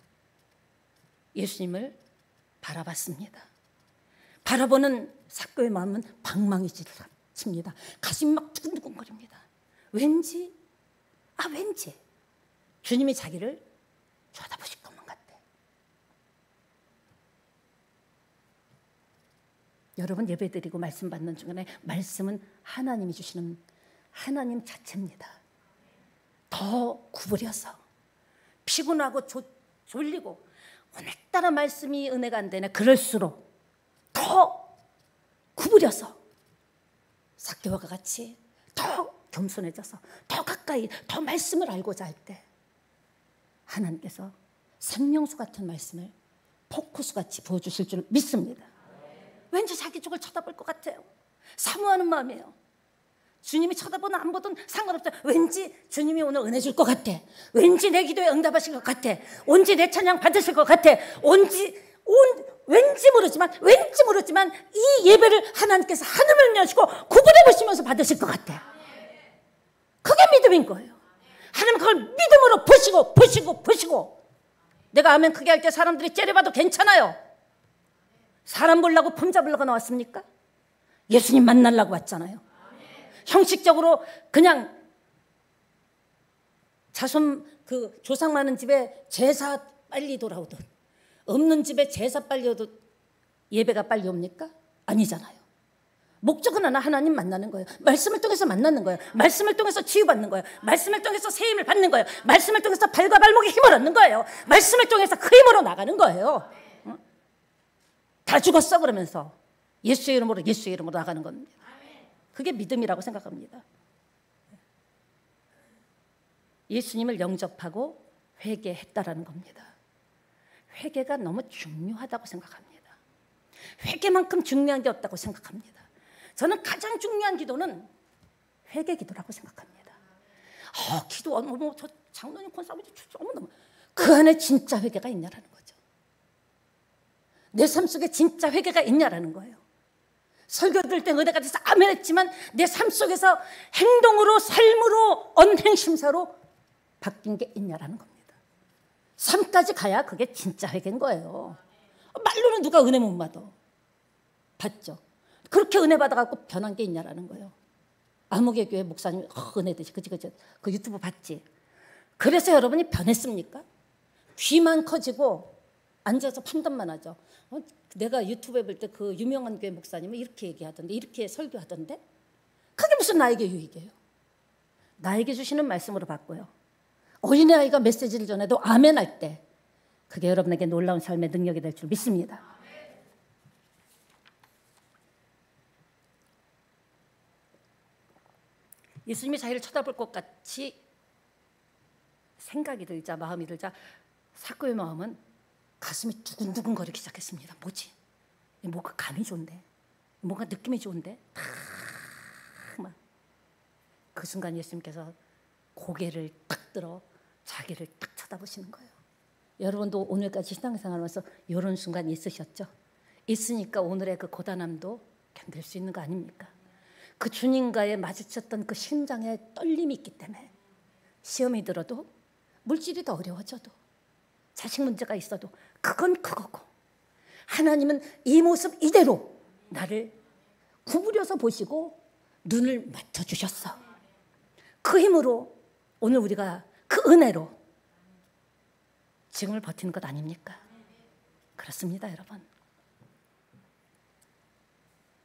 예수님을 바라봤습니다. 바라보는 삭개오의 마음은 방망이 칩니다. 가슴이 막 두근두근거립니다. 왠지 주님이 자기를 쳐다보실 것만 같아. 여러분, 예배드리고 말씀 받는 중간에 말씀은 하나님이 주시는 하나님 자체입니다. 더 구부려서 피곤하고 졸리고 오늘따라 말씀이 은혜가 안 되네. 그럴수록 더 구부려서 삭개오와 같이 더 겸손해져서 더 가까이 더 말씀을 알고자 할 때 하나님께서 생명수 같은 말씀을 포크스같이 부어주실 줄 믿습니다. 왠지 자기 쪽을 쳐다볼 것 같아요. 사모하는 마음이에요. 주님이 쳐다보든 안 보든 상관없어요. 왠지 주님이 오늘 은혜 줄 것 같아. 왠지 내 기도에 응답하실 것 같아. 왠지 내 찬양 받으실 것 같아. 왠지 모르지만 이 예배를 하나님께서 하늘을 여시고 구분해 보시면서 받으실 것 같아. 그게 믿음인 거예요. 하나님 그걸 믿음으로 보시고 내가 아멘 크게 할 때 사람들이 째려봐도 괜찮아요. 사람 보려고 폼 잡으려고 나왔습니까? 예수님 만나려고 왔잖아요. 형식적으로 그냥 자손 조상 많은 집에 제사 빨리 돌아오듯 없는 집에 제사 빨리 오듯 예배가 빨리 옵니까? 아니잖아요. 목적은 하나, 하나님 만나는 거예요. 말씀을 통해서 만나는 거예요. 말씀을 통해서 치유받는 거예요. 말씀을 통해서 세임을 받는 거예요. 말씀을 통해서 발과 발목에 힘을 얻는 거예요. 말씀을 통해서 그 힘으로 나가는 거예요. 다 죽었어 그러면서 예수의 이름으로 나가는 겁니다. 그게 믿음이라고 생각합니다. 예수님을 영접하고 회개했다라는 겁니다. 회개가 너무 중요하다고 생각합니다. 회개만큼 중요한 게 없다고 생각합니다. 저는 가장 중요한 기도는 회개 기도라고 생각합니다. 기도 저 장로님 권사님이 너무 그 안에 진짜 회개가 있냐라는 거죠. 내 삶 속에 진짜 회개가 있냐라는 거예요. 설교 들을 때 은혜가 돼서 아멘 했지만 내 삶 속에서 행동으로 삶으로 언행심사로 바뀐 게 있냐라는 겁니다. 삶까지 가야 그게 진짜 회개인 거예요. 말로는 누가 은혜 못 받아. 받죠. 그렇게 은혜 받아갖고 변한 게 있냐라는 거예요. 아무개 교회 목사님이 은혜 되지 그치 그 유튜브 봤지. 그래서 여러분이 변했습니까? 귀만 커지고 앉아서 판단만 하죠. 내가 유튜브에 볼 때 그 유명한 교회 목사님은 이렇게 얘기하던데 이렇게 설교하던데 그게 무슨 나에게 유익이에요. 나에게 주시는 말씀으로 바꿔요. 어린아이가 메시지를 전해도 아멘 할 때 그게 여러분에게 놀라운 삶의 능력이 될 줄 믿습니다. 예수님이 자기를 쳐다볼 것 같이 생각이 들자 마음이 들자 사코의 마음은 가슴이 두근두근 거리기 시작했습니다. 뭐지? 뭔가 감이 좋은데 뭔가 느낌이 좋은데 막 그 순간 예수님께서 고개를 딱 들어 자기를 딱 쳐다보시는 거예요. 여러분도 오늘까지 신앙생활하면서 이런 순간 있으셨죠? 있으니까 오늘의 그 고단함도 견딜 수 있는 거 아닙니까? 그 주님과의 마주쳤던 그 심장의 떨림이 있기 때문에 시험이 들어도 물질이 더 어려워져도 자식 문제가 있어도 그건 그거고 하나님은 이 모습 이대로 나를 구부려서 보시고 눈을 맞춰주셨어. 그 힘으로 오늘 우리가 그 은혜로 지금을 버티는 것 아닙니까? 그렇습니다, 여러분.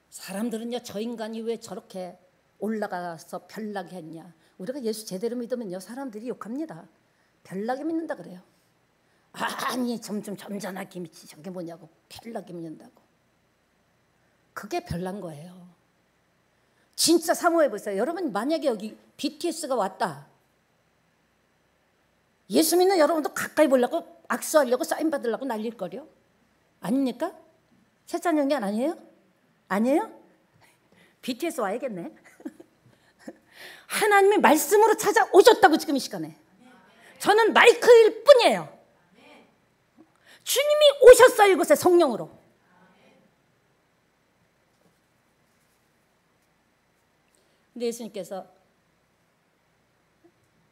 사람들은요, 저 인간이 왜 저렇게 올라가서 별나게 했냐. 우리가 예수 제대로 믿으면요, 사람들이 욕합니다. 별나게 믿는다 그래요. 아니, 점잖하게 믿지. 저게 뭐냐고. 별나게 믿는다고. 그게 별난 거예요. 진짜 사모해 보세요. 여러분, 만약에 여기 BTS가 왔다. 예수 믿는 여러분도 가까이 보려고 악수하려고 사인 받으려고 날릴 거려? 아닙니까? 세찬영이 아니에요? 아니에요? BTS 와야겠네. 하나님이 말씀으로 찾아오셨다고 지금 이 시간에. 저는 마이크일 뿐이에요. 주님이 오셨어요, 이곳에 성령으로. 근데 예수님께서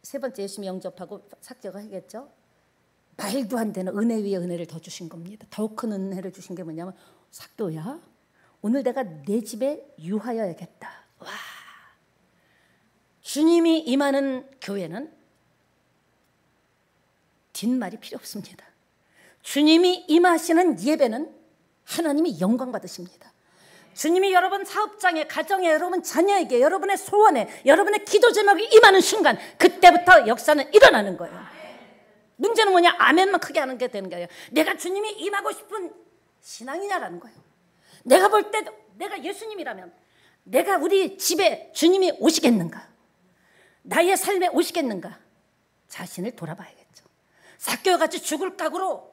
세 번째 예수님 영접하고 삭제가 하겠죠. 말도 안 되는 은혜 위에 은혜를 더 주신 겁니다. 더욱 큰 은혜를 주신 게 뭐냐면 삭도야, 오늘 내가 내 집에 유하여야겠다. 와, 주님이 임하는 교회는 뒷말이 필요 없습니다. 주님이 임하시는 예배는 하나님이 영광 받으십니다. 주님이 여러분 사업장에, 가정에, 여러분 자녀에게, 여러분의 소원에, 여러분의 기도 제목이 임하는 순간 그때부터 역사는 일어나는 거예요. 문제는 뭐냐? 아멘만 크게 하는 게 되는 거예요. 내가 주님이 임하고 싶은 신앙이냐라는 거예요. 내가 볼 때 내가 예수님이라면 내가 우리 집에 주님이 오시겠는가? 나의 삶에 오시겠는가? 자신을 돌아봐야겠죠. 삭개와 같이 죽을 각오로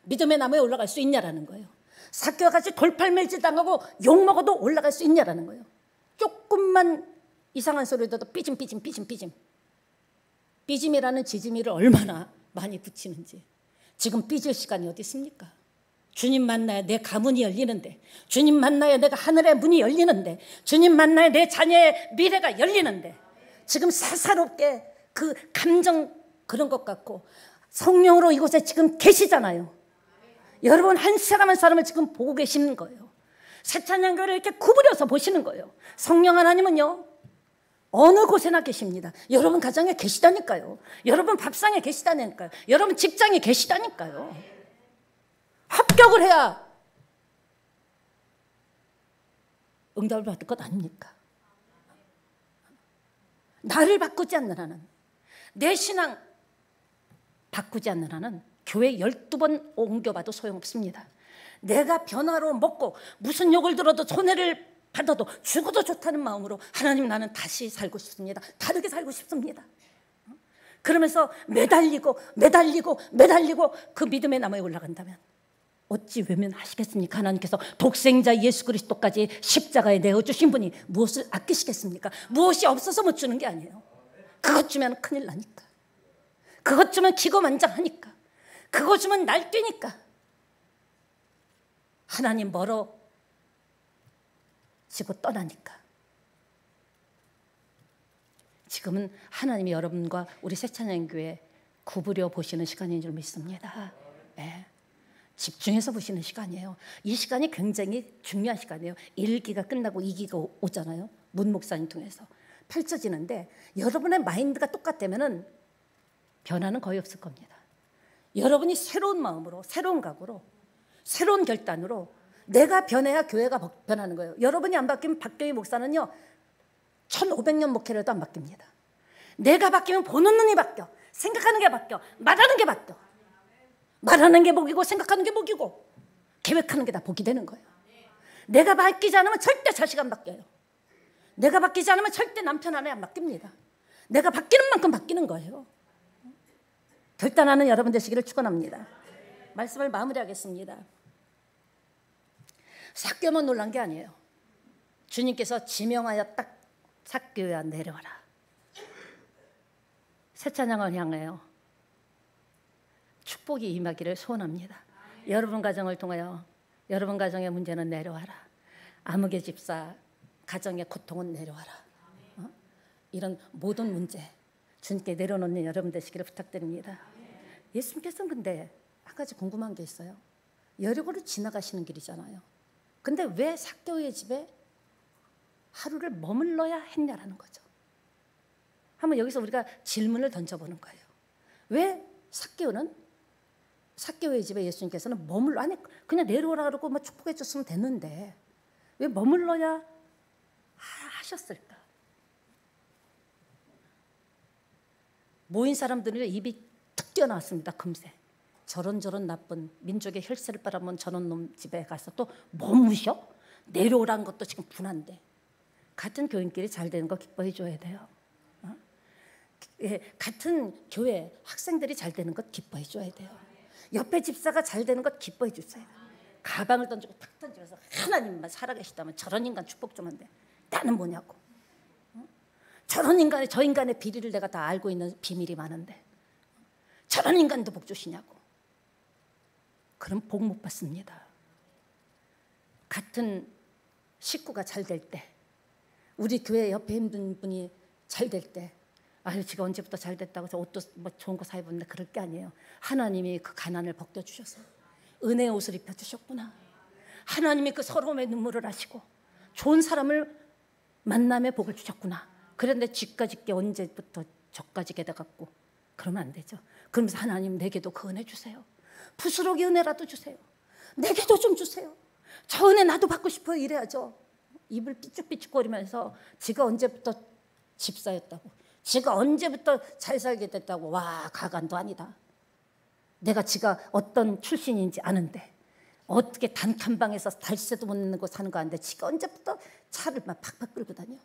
믿음의 나무에 올라갈 수 있냐라는 거예요. 삭개와 같이 돌팔매질 당하고 욕먹어도 올라갈 수 있냐라는 거예요. 조금만 이상한 소리 들어도 삐짐. 삐짐이라는 지짐이를 얼마나 많이 붙이는지. 지금 삐질 시간이 어디 있습니까? 주님 만나야 내 가문이 열리는데, 주님 만나야 내가 하늘의 문이 열리는데, 주님 만나야 내 자녀의 미래가 열리는데, 지금 사사롭게 그 감정 그런 것 같고 성령으로 이곳에 지금 계시잖아요. 여러분 한 사람 한 사람을 지금 보고 계시는 거예요. 세찬양교를 이렇게 구부려서 보시는 거예요. 성령 하나님은요, 어느 곳에나 계십니다. 여러분 가정에 계시다니까요. 여러분 밥상에 계시다니까요. 여러분 직장에 계시다니까요. 합격을 해야 응답을 받을 것 아닙니까? 나를 바꾸지 않는 한은, 내 신앙 바꾸지 않는 한은 교회 12번 옮겨봐도 소용없습니다. 내가 변화로 먹고 무슨 욕을 들어도 손해를 받아도 죽어도 좋다는 마음으로 하나님, 나는 다시 살고 싶습니다. 다르게 살고 싶습니다. 그러면서 매달리고 그 믿음의 나무에 올라간다면 어찌 외면하시겠습니까? 하나님께서 독생자 예수 그리스도까지 십자가에 내어주신 분이 무엇을 아끼시겠습니까? 무엇이 없어서 못 주는 게 아니에요. 그것 주면 큰일 나니까, 그것 주면 기고만장하니까, 그것 주면 날뛰니까. 하나님 멀어지고 떠나니까. 지금은 하나님이 여러분과 우리 새찬양교회 구부려 보시는 시간인 줄 믿습니다. 네. 집중해서 보시는 시간이에요. 이 시간이 굉장히 중요한 시간이에요. 1기가 끝나고 2기가 오잖아요. 문 목사님 통해서 펼쳐지는데, 여러분의 마인드가 똑같다면 변화는 거의 없을 겁니다. 여러분이 새로운 마음으로, 새로운 각오로, 새로운 결단으로 내가 변해야 교회가 변하는 거예요. 여러분이 안 바뀌면 박경희 목사는요 1500년 목회를 해도 안 바뀝니다. 내가 바뀌면 보는 눈이 바뀌어, 생각하는 게 바뀌어, 말하는 게 바뀌어. 말하는 게 복이고 생각하는 게 복이고 계획하는 게 다 복이 되는 거예요. 내가 바뀌지 않으면 절대 자식 안 바뀌어요. 내가 바뀌지 않으면 절대 남편 아내 안 바뀝니다. 내가 바뀌는 만큼 바뀌는 거예요. 결단하는 여러분 되시기를 축원합니다. 말씀을 마무리하겠습니다. 삭개오만 놀란 게 아니에요. 주님께서 지명하여 딱 삭개오야 내려와라. 새찬양을 향하여 축복이 임하기를 소원합니다. 여러분 가정을 통하여 여러분 가정의 문제는 내려와라. 아무개 집사 가정의 고통은 내려와라. 이런 모든 문제 주님께 내려놓는 여러분 되시기를 부탁드립니다. 예수님께서는 근데 한 가지 궁금한 게 있어요. 여리고를 지나가시는 길이잖아요. 근데 왜 삭개오의 집에 하루를 머물러야 했냐라는 거죠. 한번 여기서 우리가 질문을 던져보는 거예요. 왜 삭개오의 집에 예수님께서는 아니 그냥 내려오라 그러고 뭐 축복해 줬으면 됐는데 왜 머물러야 하셨을까? 모인 사람들의 입이 툭 튀어나왔습니다. 금세. 저런 나쁜 민족의 혈세를 빨아먹은 저런 놈 집에 가서 또 머무셔? 내려오라는 것도 지금 분한데. 같은 교인끼리 잘 되는 거 기뻐해 줘야 돼요. 예, 같은 교회 학생들이 잘 되는 것 기뻐해 줘야 돼요. 옆에 집사가 잘 되는 것 기뻐해 주세요. 가방을 던지고 탁 던지면서 하나님만 살아계시다면 저런 인간 축복 좀 한대. 나는 뭐냐고. 저런 인간의, 저 인간의 비리를 내가 다 알고 있는 비밀이 많은데 저런 인간도 복 주시냐고. 그럼 복 못 받습니다. 같은 식구가 잘 될 때, 우리 교회 옆에 있는 분이 잘 될 때, 아유 지가 언제부터 잘 됐다고 해서 옷도 뭐 좋은 거 사 입었는데 그럴 게 아니에요. 하나님이 그 가난을 벗겨주셔서 은혜의 옷을 입혀주셨구나. 하나님이 그 서러움의 눈물을 하시고 좋은 사람을 만남의 복을 주셨구나. 그런데 쥐까짓 게 언제부터 저까지 게다 갖고 그러면 안 되죠. 그러면서 하나님 내게도 그 은혜 주세요. 부스러기 은혜라도 주세요. 내게도 좀 주세요. 저 은혜 나도 받고 싶어요. 이래야죠. 입을 삐죽삐죽거리면서 지가 언제부터 집사였다고, 지가 언제부터 잘 살게 됐다고. 와, 가관도 아니다. 내가 지가 어떤 출신인지 아는데 어떻게 단칸방에서 달새도 못 내고 사는 거 아는데 지가 언제부터 차를 막 팍팍 끌고 다녀.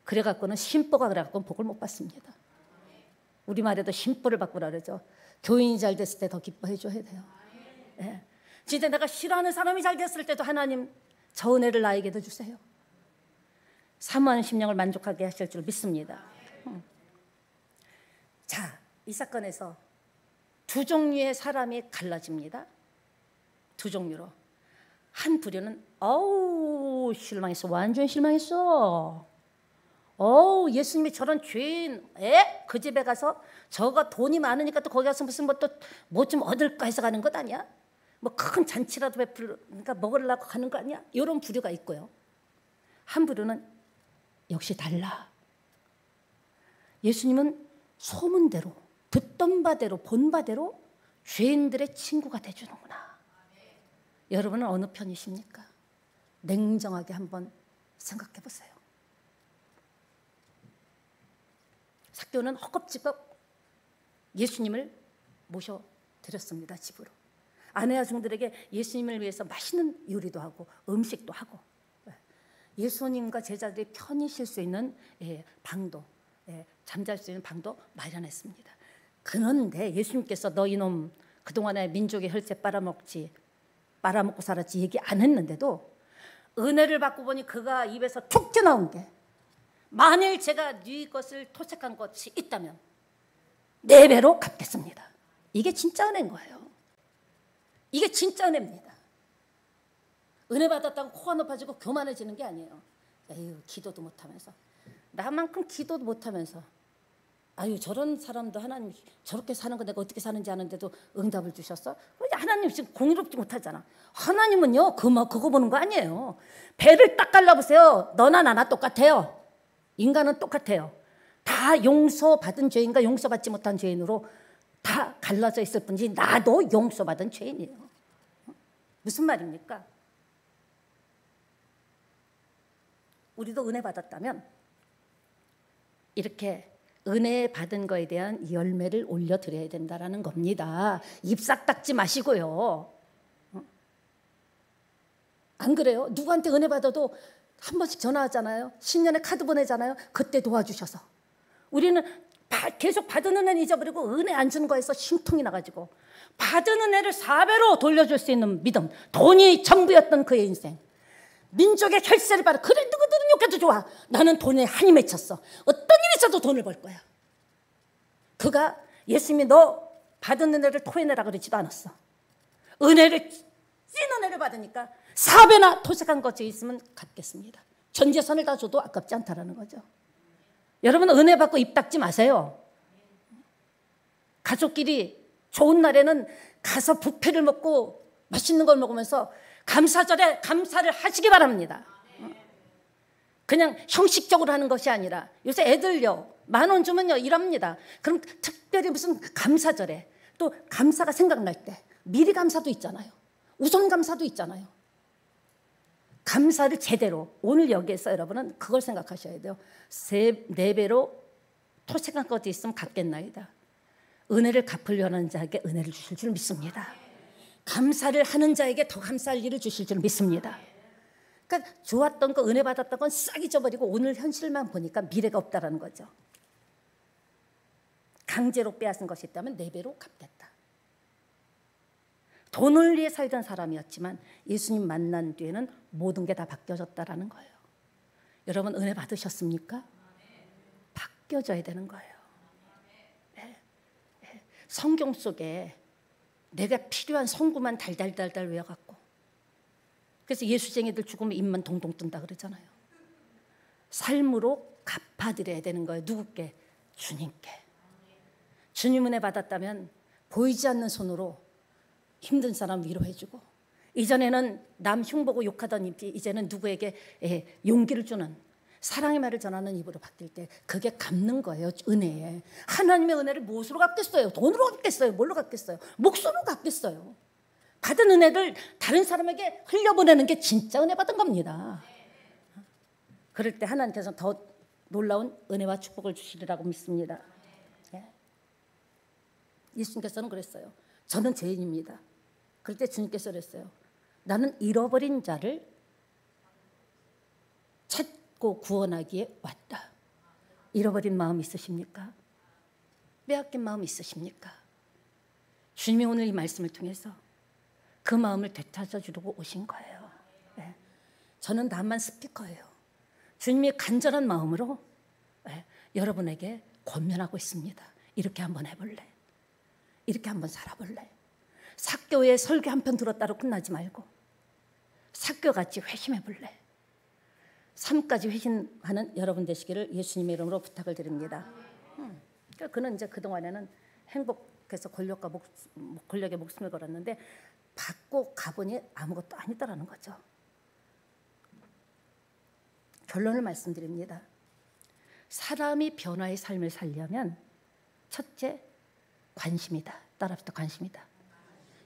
그래갖고는 심보가 그래갖고는 복을 못 받습니다. 우리말에도 심보를 바꾸라 그러죠. 교인이 잘 됐을 때 더 기뻐해 줘야 돼요. 네. 진짜 내가 싫어하는 사람이 잘 됐을 때도 하나님 저 은혜를 나에게도 주세요. 사모하는 심령을 만족하게 하실 줄 믿습니다. 자, 이 사건에서 두 종류의 사람이 갈라집니다. 두 종류로. 한 부류는 어우 실망했어. 완전 실망했어. 어우 예수님이 저런 죄인 그 집에 가서 저가 돈이 많으니까 또 거기 가서 무슨 뭐 좀 얻을까 해서 가는 것 아니야? 뭐 큰 잔치라도 베풀니까 먹으려고 가는 거 아니야? 이런 부류가 있고요. 한 부류는 역시 달라. 예수님은 소문대로 듣던 바대로 본 바대로 죄인들의 친구가 돼주는구나. 여러분은 어느 편이십니까? 냉정하게 한번 생각해 보세요. 삭개오는 허겁지겁 예수님을 모셔드렸습니다. 집으로. 아내와 종들에게 예수님을 위해서 맛있는 요리도 하고 음식도 하고, 예수님과 제자들이 편히 쉴 수 있는 방도, 잠잘 수 있는 방도 마련했습니다. 그런데 예수님께서 너 이놈 그동안에 민족의 혈세 빨아먹고 살았지 얘기 안 했는데도 은혜를 받고 보니 그가 입에서 툭 튀어나온 게, 만일 제가 네 것을 토색한 것이 있다면 4배로 갚겠습니다. 이게 진짜 은혜인 거예요. 이게 진짜 은혜입니다. 은혜 받았다고 코가 높아지고 교만해지는 게 아니에요. 에휴, 기도도 못하면서, 나만큼 기도도 못하면서, 아유 저런 사람도 하나님 저렇게 사는 거 내가 어떻게 사는지 아는데도 응답을 주셨어? 하나님 지금 공의롭지 못하잖아. 하나님은요 그거 보는 거 아니에요. 배를 딱 갈라보세요. 너나 나나 똑같아요. 인간은 똑같아요. 다 용서받은 죄인과 용서받지 못한 죄인으로 다 갈라져 있을 뿐이지 나도 용서받은 죄인이에요. 무슨 말입니까? 우리도 은혜 받았다면 이렇게 은혜 받은 거에 대한 열매를 올려드려야 된다는 겁니다. 입 싹 닦지 마시고요. 안 그래요? 누구한테 은혜 받아도 한 번씩 전화하잖아요. 신년에 카드 보내잖아요. 그때 도와주셔서. 우리는 계속 받은 은혜는 잊어버리고 은혜 안 준 거에서 심통이 나가지고 받은 은혜를 4배로 돌려줄 수 있는 믿음, 돈이 전부였던 그의 인생, 민족의 혈세를 받아. 그래 누구들은 욕해도 좋아. 나는 돈에 한이 맺혔어. 어떤 일이 있어도 돈을 벌 거야. 그가 예수님이 너 받은 은혜를 토해내라 그러지도 않았어. 찐 은혜를 받으니까 4배나 토색한 것이 있으면 갚겠습니다. 전 재산을 다 줘도 아깝지 않다라는 거죠. 여러분 은혜 받고 입 닦지 마세요. 가족끼리 좋은 날에는 가서 뷔페를 먹고 맛있는 걸 먹으면서 감사절에 감사를 하시기 바랍니다. 그냥 형식적으로 하는 것이 아니라, 요새 애들요 10,000원 주면요 이럽니다. 그럼 특별히 무슨 감사절에 또 감사가 생각날 때 미리 감사도 있잖아요. 우선 감사도 있잖아요. 감사를 제대로, 오늘 여기에서 여러분은 그걸 생각하셔야 돼요. 4배로 토색한 것이 있으면 갚겠나이다. 은혜를 갚으려는 자에게 은혜를 주실 줄 믿습니다. 감사를 하는 자에게 더 감사할 일을 주실 줄 믿습니다. 그러니까 좋았던 거, 은혜 받았던 건 싹 잊어버리고 오늘 현실만 보니까 미래가 없다라는 거죠. 강제로 빼앗은 것이 있다면 4배로 갚겠다. 돈을 위해 살던 사람이었지만 예수님 만난 뒤에는 모든 게 다 바뀌어졌다라는 거예요. 여러분 은혜 받으셨습니까? 바뀌어져야 되는 거예요. 네. 성경 속에 내가 필요한 성구만 달달달달 외워갖고, 그래서 예수쟁이들 죽으면 입만 동동 뜬다 그러잖아요. 삶으로 갚아드려야 되는 거예요. 누구께? 주님께. 주님 은혜 받았다면 보이지 않는 손으로 힘든 사람 위로해주고, 이전에는 남 흉보고 욕하던 입이 이제는 누구에게 용기를 주는 사랑의 말을 전하는 입으로 바뀔 때 그게 갚는 거예요. 은혜에. 하나님의 은혜를 무엇으로 갚겠어요? 돈으로 갚겠어요? 뭘로 갚겠어요? 목소리로 갚겠어요? 받은 은혜를 다른 사람에게 흘려보내는 게 진짜 은혜 받은 겁니다. 그럴 때 하나님께서 더 놀라운 은혜와 축복을 주시리라고 믿습니다. 예수님께서는 그랬어요. 저는 죄인입니다. 그럴 때 주님께서 그랬어요. 나는 잃어버린 자를 찾고 구원하기에 왔다. 잃어버린 마음 있으십니까? 빼앗긴 마음 있으십니까? 주님이 오늘 이 말씀을 통해서 그 마음을 되찾아주려고 오신 거예요. 네. 저는 다만 스피커예요. 주님이 간절한 마음으로 여러분에게 권면하고 있습니다. 이렇게 한번 해볼래? 이렇게 한번 살아볼래? 삭개오의 설교 한 편 들었다로 끝나지 말고 삭개오같이 회심해볼래? 삶까지 회심하는 여러분 되시기를 예수님의 이름으로 부탁을 드립니다. 그는 이제 그동안에는 행복해서 권력에 목숨을 걸었는데 받고 가보니 아무것도 아니다라는 거죠. 결론을 말씀드립니다. 사람이 변화의 삶을 살려면 첫째, 관심이다. 따라붙어 관심이다.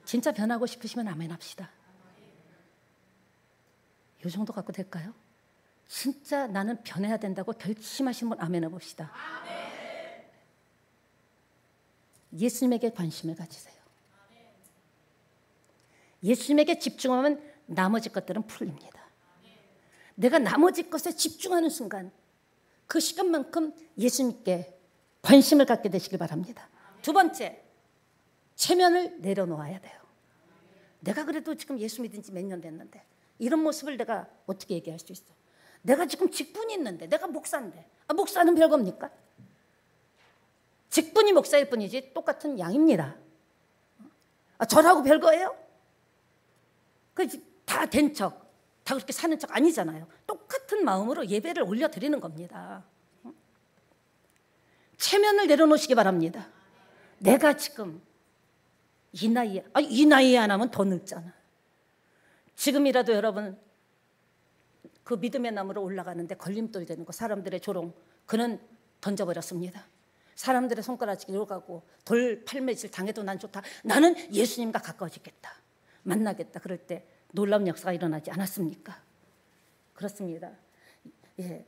진짜 변하고 싶으시면 아멘 합시다. 이 정도 갖고 될까요? 진짜 나는 변해야 된다고 결심하신 분 아멘 해봅시다. 예수님에게 관심을 가지세요. 예수님에게 집중하면 나머지 것들은 풀립니다. 내가 나머지 것에 집중하는 순간 그 시간만큼 예수님께 관심을 갖게 되시길 바랍니다. 두 번째, 체면을 내려놓아야 돼요. 내가 그래도 지금 예수 믿은 지 몇 년 됐는데 이런 모습을 내가 어떻게 얘기할 수 있어? 내가 지금 직분이 있는데, 내가 목사인데, 목사는 별겁니까? 직분이 목사일 뿐이지 똑같은 양입니다. 저라고 별거예요? 다 된 척, 다 그렇게 사는 척 아니잖아요. 똑같은 마음으로 예배를 올려드리는 겁니다. 체면을 내려놓으시기 바랍니다. 내가 지금 이 나이에 안 하면 더 늙잖아. 지금이라도 여러분 그 믿음의 나무로 올라가는데 걸림돌 되는 거, 사람들의 조롱, 그는 던져버렸습니다. 사람들의 손가락질 오가고 돌 팔매질 당해도 난 좋다. 나는 예수님과 가까워지겠다. 만나겠다. 그럴 때 놀라운 역사가 일어나지 않았습니까? 그렇습니다. 예.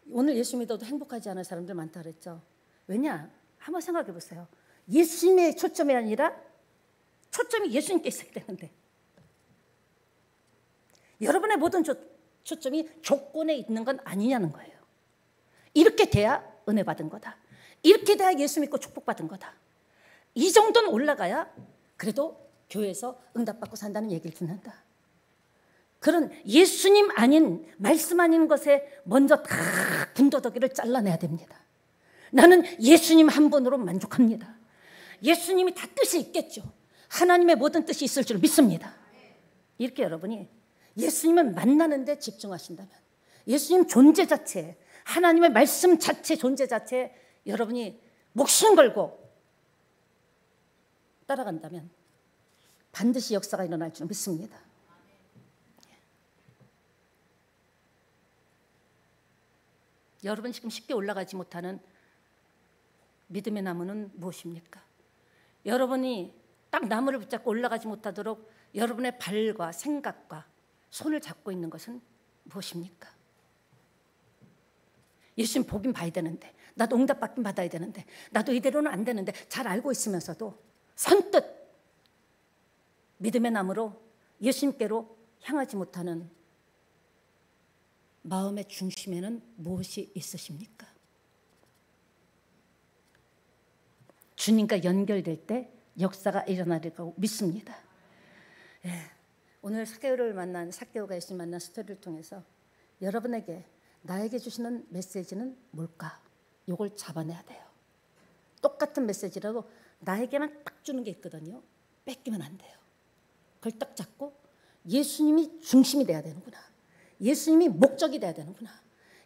오늘 예수 믿어도 행복하지 않은 사람들 많다 그랬죠. 왜냐? 한번 생각해 보세요. 예수님의 초점이 아니라 초점이 예수님께 있어야 되는데, 여러분의 모든 초점이 조건에 있는 건 아니냐는 거예요. 이렇게 돼야 은혜 받은 거다. 이렇게 돼야 예수 믿고 축복받은 거다. 이 정도는 올라가야 그래도 교회에서 응답받고 산다는 얘기를 듣는다. 그런 예수님 아닌, 말씀 아닌 것에 먼저 다 군더더기를 잘라내야 됩니다. 나는 예수님 한 분으로 만족합니다. 예수님이 다 뜻이 있겠죠. 하나님의 모든 뜻이 있을 줄 믿습니다. 이렇게 여러분이 예수님을 만나는 데 집중하신다면, 예수님 존재 자체, 하나님의 말씀 자체, 존재 자체에 여러분이 목숨 걸고 따라간다면 반드시 역사가 일어날 줄 믿습니다. 여러분 지금 쉽게 올라가지 못하는 믿음의 나무는 무엇입니까? 여러분이 딱 나무를 붙잡고 올라가지 못하도록 여러분의 발과 생각과 손을 잡고 있는 것은 무엇입니까? 예수님 보긴 봐야 되는데, 나도 응답받긴 받아야 되는데, 나도 이대로는 안 되는데, 잘 알고 있으면서도 선뜻 믿음의 나무로 예수님께로 향하지 못하는 마음의 중심에는 무엇이 있으십니까? 주님과 연결될 때 역사가 일어나리라고 믿습니다. 예, 오늘 삭개오를 만난, 삭개오가 예수님 만난 스토리를 통해서 여러분에게, 나에게 주시는 메시지는 뭘까? 이걸 잡아내야 돼요. 똑같은 메시지라도 나에게만 딱 주는 게 있거든요. 뺏기면 안 돼요. 그걸 딱 잡고 예수님이 중심이 돼야 되는구나. 예수님이 목적이 돼야 되는구나.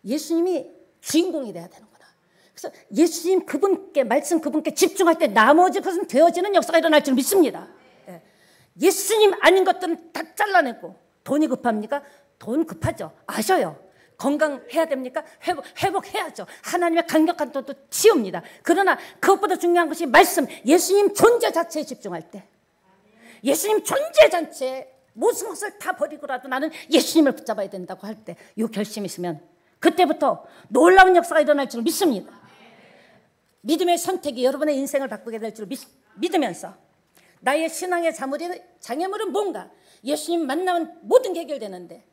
예수님이 주인공이 돼야 되는구나. 그래서 예수님 그분께, 말씀 그분께 집중할 때 나머지 것은 되어지는 역사가 일어날 줄 믿습니다. 예. 예수님 아닌 것들은 다 잘라내고. 돈이 급합니까? 돈 급하죠. 아셔요. 건강해야 됩니까? 회복해야죠. 하나님의 강력한 돈도 치웁니다. 그러나 그것보다 중요한 것이 말씀, 예수님 존재 자체에 집중할 때, 예수님 존재 자체에 모든 것을 다 버리고라도 나는 예수님을 붙잡아야 된다고 할 때, 이 결심이 있으면 그때부터 놀라운 역사가 일어날 줄 믿습니다. 믿음의 선택이 여러분의 인생을 바꾸게 될 줄 믿으면서, 나의 신앙의 장애물은 뭔가? 예수님 만나면 모든 게 해결되는데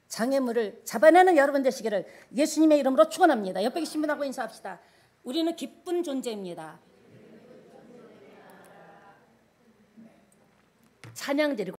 장애물을 잡아내는 여러분 되시기를 예수님의 이름으로 축원합니다. 옆에 계신 분하고 인사합시다. 우리는 기쁜 존재입니다. 찬양 드리고